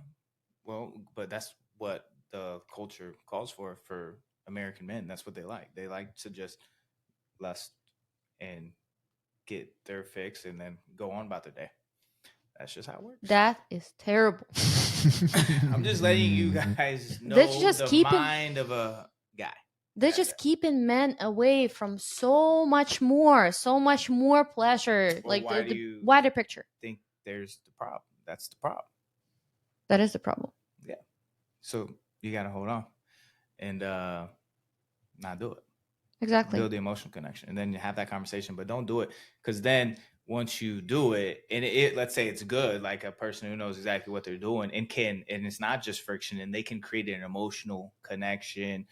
[SPEAKER 2] Well, but that's what the culture calls for American men. That's what they like. They like to just lust and get their fix and then go on about their day. That's just how it works.
[SPEAKER 1] That is terrible.
[SPEAKER 2] I'm just letting you guys know the mind of a guy.
[SPEAKER 1] They're just keeping men away from so much more pleasure.
[SPEAKER 2] Well,
[SPEAKER 1] like the wider picture.
[SPEAKER 2] Think there's the problem. That's the problem.
[SPEAKER 1] That is the problem.
[SPEAKER 2] Yeah. So you got to hold on and not do it.
[SPEAKER 1] Exactly.
[SPEAKER 2] Build the emotional connection and then you have that conversation, but don't do it because then once you do it and let's say it's good, like a person who knows exactly what they're doing and it's not just friction and they can create an emotional connection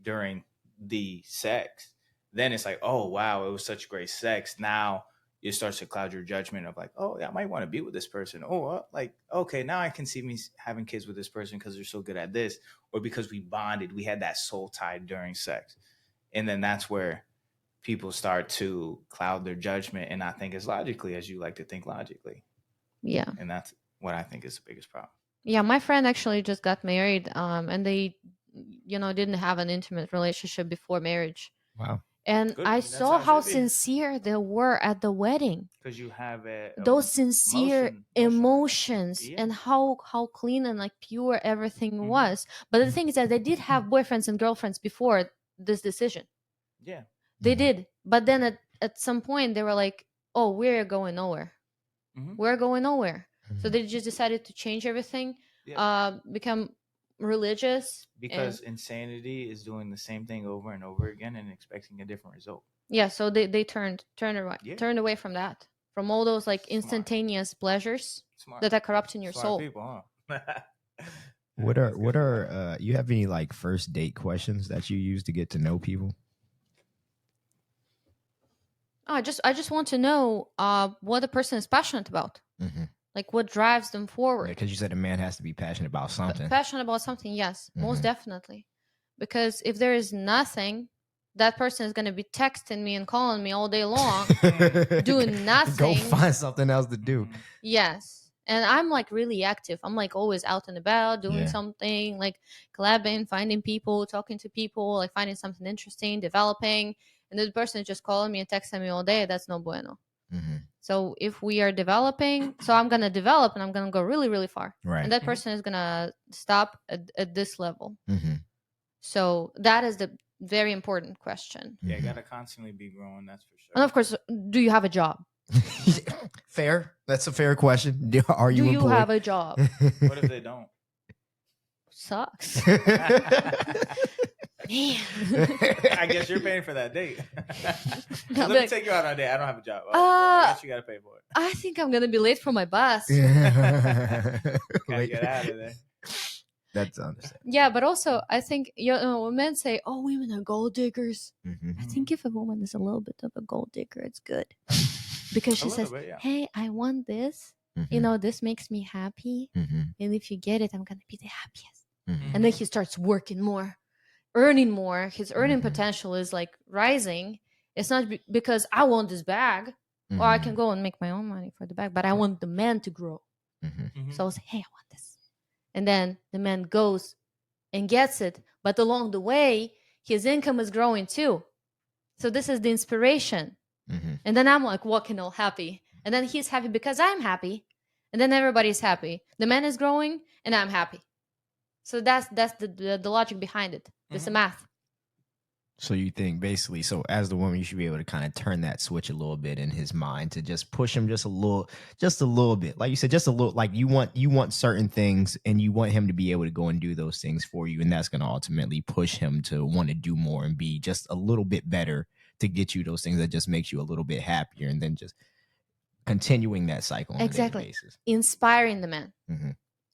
[SPEAKER 2] during the sex, then it's like, oh wow, it was such great sex. Now it starts to cloud your judgment of like, oh yeah, I might want to be with this person. Oh, like, okay, now I can see me having kids with this person because they're so good at this, or because we bonded, we had that soul tie during sex. And then that's where people start to cloud their judgment and not think as logically as you like to think logically.
[SPEAKER 1] Yeah.
[SPEAKER 2] And that's what I think is the biggest problem.
[SPEAKER 1] Yeah, my friend actually just got married and they, didn't have an intimate relationship before marriage.
[SPEAKER 3] Wow.
[SPEAKER 1] And I saw how sincere they were at the wedding.
[SPEAKER 2] Because you have
[SPEAKER 1] those sincere emotions and how clean and like pure everything was. But the thing is that they did have boyfriends and girlfriends before this decision.
[SPEAKER 2] Yeah.
[SPEAKER 1] They did. But then at some point they were like, oh, we're going nowhere. We're going nowhere. So they just decided to change everything, become religious.
[SPEAKER 2] Because insanity is doing the same thing over and over again and expecting a different result.
[SPEAKER 1] Yeah, so they turned away from that, from all those like instantaneous pleasures that are corrupting your soul.
[SPEAKER 2] People, huh?
[SPEAKER 3] What are you have any like first date questions that you use to get to know people?
[SPEAKER 1] I just want to know what the person is passionate about. Like what drives them forward.
[SPEAKER 3] Because you said a man has to be passionate about something.
[SPEAKER 1] Passionate about something, yes, most definitely. Because if there is nothing, that person is going to be texting me and calling me all day long, doing nothing.
[SPEAKER 3] Go find something else to do.
[SPEAKER 1] Yes. And I'm like really active. I'm like always out and about doing something, like collabing, finding people, talking to people, like finding something interesting, developing. And the person is just calling me and texting me all day. That's no bueno. So if we are developing, so I'm going to develop and I'm going to go really, really far.
[SPEAKER 3] Right.
[SPEAKER 1] And that person is going to stop at this level. So that is the very important question.
[SPEAKER 2] Yeah, you got to constantly be growing. That's for sure.
[SPEAKER 1] And of course, do you have a job?
[SPEAKER 3] Fair. That's a fair question. Are you employed?
[SPEAKER 1] Do you have a job?
[SPEAKER 2] What if they don't?
[SPEAKER 1] Sucks. Man.
[SPEAKER 2] I guess you're paying for that date. Let me take you out on a date. I don't have a job. I guess you got to pay for it.
[SPEAKER 1] I think I'm going to be late for my bus.
[SPEAKER 2] Gotta get out of there.
[SPEAKER 3] That's understandable.
[SPEAKER 1] Yeah, but also I think when men say, "Oh, women are gold diggers," I think if a woman is a little bit of a gold digger, it's good because she says, "Hey, I want this. You know, this makes me happy, and if you get it, I'm gonna be the happiest." And then he starts working more, earning more. His earning potential is like rising. It's not because I want this bag, or I can go and make my own money for the bag, but I want the man to grow. So I'll say, "Hey, I want this." And then the man goes and gets it. But along the way, his income is growing too. So this is the inspiration. And then I'm like walking all happy. And then he's happy because I'm happy. And then everybody's happy. The man is growing and I'm happy. So that's the logic behind it. It's the math.
[SPEAKER 3] So you think basically, so as the woman, you should be able to kind of turn that switch a little bit in his mind to just push him just a little bit. Like you said, just a little, like you want certain things and you want him to be able to go and do those things for you. And that's going to ultimately push him to want to do more and be just a little bit better to get you those things that just makes you a little bit happier. And then just continuing that cycle on a daily basis.
[SPEAKER 1] Inspiring the man,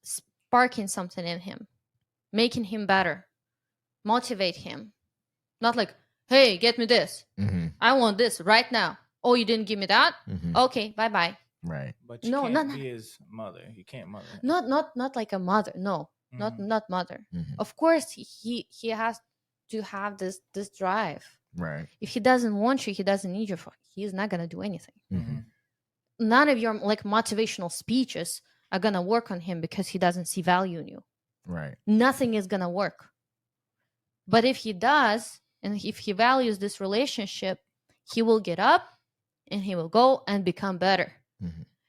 [SPEAKER 1] sparking something in him, making him better, motivate him. Not like, hey, get me this. I want this right now. Oh, you didn't give me that? Okay, bye-bye.
[SPEAKER 3] Right.
[SPEAKER 2] But you can't be his mother. You can't mother him.
[SPEAKER 1] Not like a mother. No, not mother. Of course, he has to have this drive.
[SPEAKER 3] Right.
[SPEAKER 1] If he doesn't want you, he doesn't need you. He's not gonna do anything. None of your like motivational speeches are gonna work on him because he doesn't see value in you.
[SPEAKER 3] Right.
[SPEAKER 1] Nothing is gonna work. But if he does, and if he values this relationship, he will get up and he will go and become better.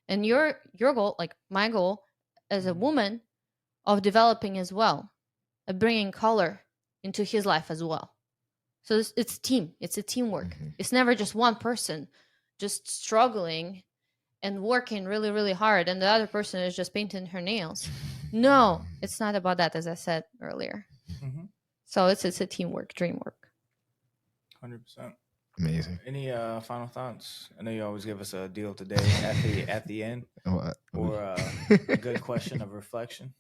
[SPEAKER 1] And your goal, like my goal as a woman, of developing as well, of bringing color into his life as well. So it's a team. It's a teamwork. It's never just one person just struggling and working really, really hard, and the other person is just painting her nails. No, it's not about that, as I said earlier. So it's a teamwork, dream work.
[SPEAKER 2] 100%.
[SPEAKER 3] Amazing.
[SPEAKER 2] Any final thoughts? I know you always give us a deal today at the end, or a good question of reflection.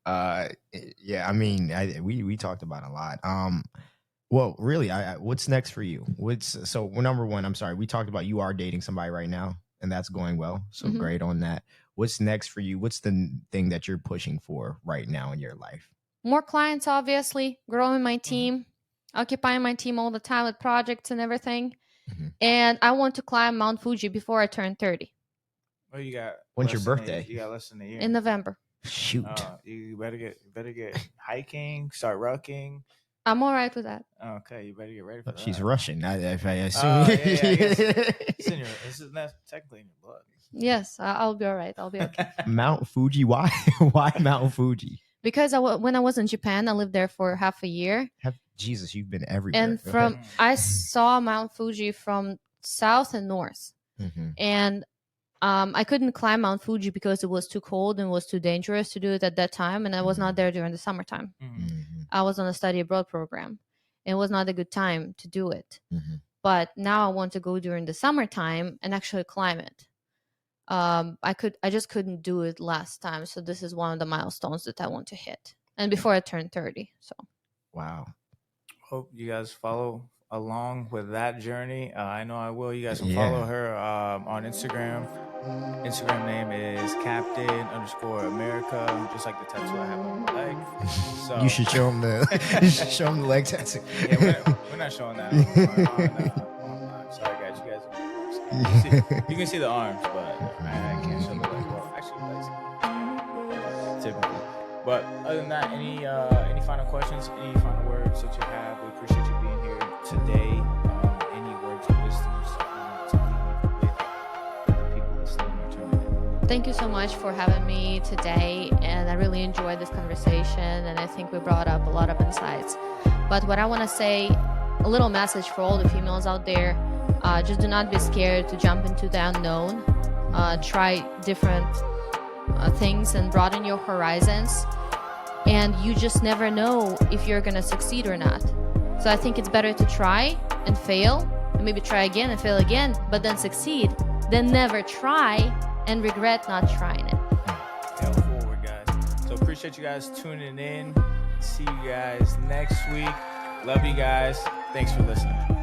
[SPEAKER 3] Yeah, I mean, we talked about a lot. Well, really, what's next for you? So number one? I'm sorry, we talked about you are dating somebody right now, and that's going well. So great on that. What's next for you? What's the thing that you're pushing for right now in your life?
[SPEAKER 1] More clients, obviously, growing my team. Occupying my team all the time with projects and everything. And I want to climb Mount Fuji before I turn 30.
[SPEAKER 2] Oh, you got.
[SPEAKER 3] When's your birthday?
[SPEAKER 2] You got less than a year.
[SPEAKER 1] In November.
[SPEAKER 3] Shoot.
[SPEAKER 2] You better get hiking, start rucking.
[SPEAKER 1] I'm all right with that.
[SPEAKER 2] Okay, you better get ready for that.
[SPEAKER 3] She's Russian. I assume.
[SPEAKER 2] Yeah, I guess. This is not technically in your blood.
[SPEAKER 1] Yes, I'll be all right. I'll be okay.
[SPEAKER 3] Mount Fuji? Why? Why Mount Fuji?
[SPEAKER 1] Because when I was in Japan, I lived there for half a year.
[SPEAKER 3] Jesus, you've been everywhere.
[SPEAKER 1] And I saw Mount Fuji from south and north. And I couldn't climb Mount Fuji because it was too cold and was too dangerous to do it at that time. And I was not there during the summertime. I was on a study abroad program. It was not a good time to do it. But now I want to go during the summertime and actually climb it. I just couldn't do it last time. So this is one of the milestones that I want to hit, and before I turn 30. So
[SPEAKER 3] wow.
[SPEAKER 2] Hope you guys follow along with that journey. I know I will. You guys can follow her on Instagram. Instagram name is Captain_America, just like the tattoo I have on my leg. So
[SPEAKER 3] you should show him the leg tattoo.
[SPEAKER 2] Yeah, we're not showing that on sorry guys, you can see the arms, but I can't show the leg. Well, actually, that's typical. But other than that, any final questions, any final words that you have? We appreciate you being here today. Any words of wisdom to leave with the people listening or tuning in?
[SPEAKER 1] thank you so much for having me today, and I really enjoyed this conversation, and I think we brought up a lot of insights. But what I want to say, a little message for all the females out there, just do not be scared to jump into the unknown. Try different things and broaden your horizons, and you just never know if you're gonna succeed or not. So I think it's better to try and fail, and maybe try again and fail again, but then succeed, than never try and regret not trying it.
[SPEAKER 2] Hell forward, guys. So appreciate you guys tuning in. See you guys next week. Love you guys. Thanks for listening.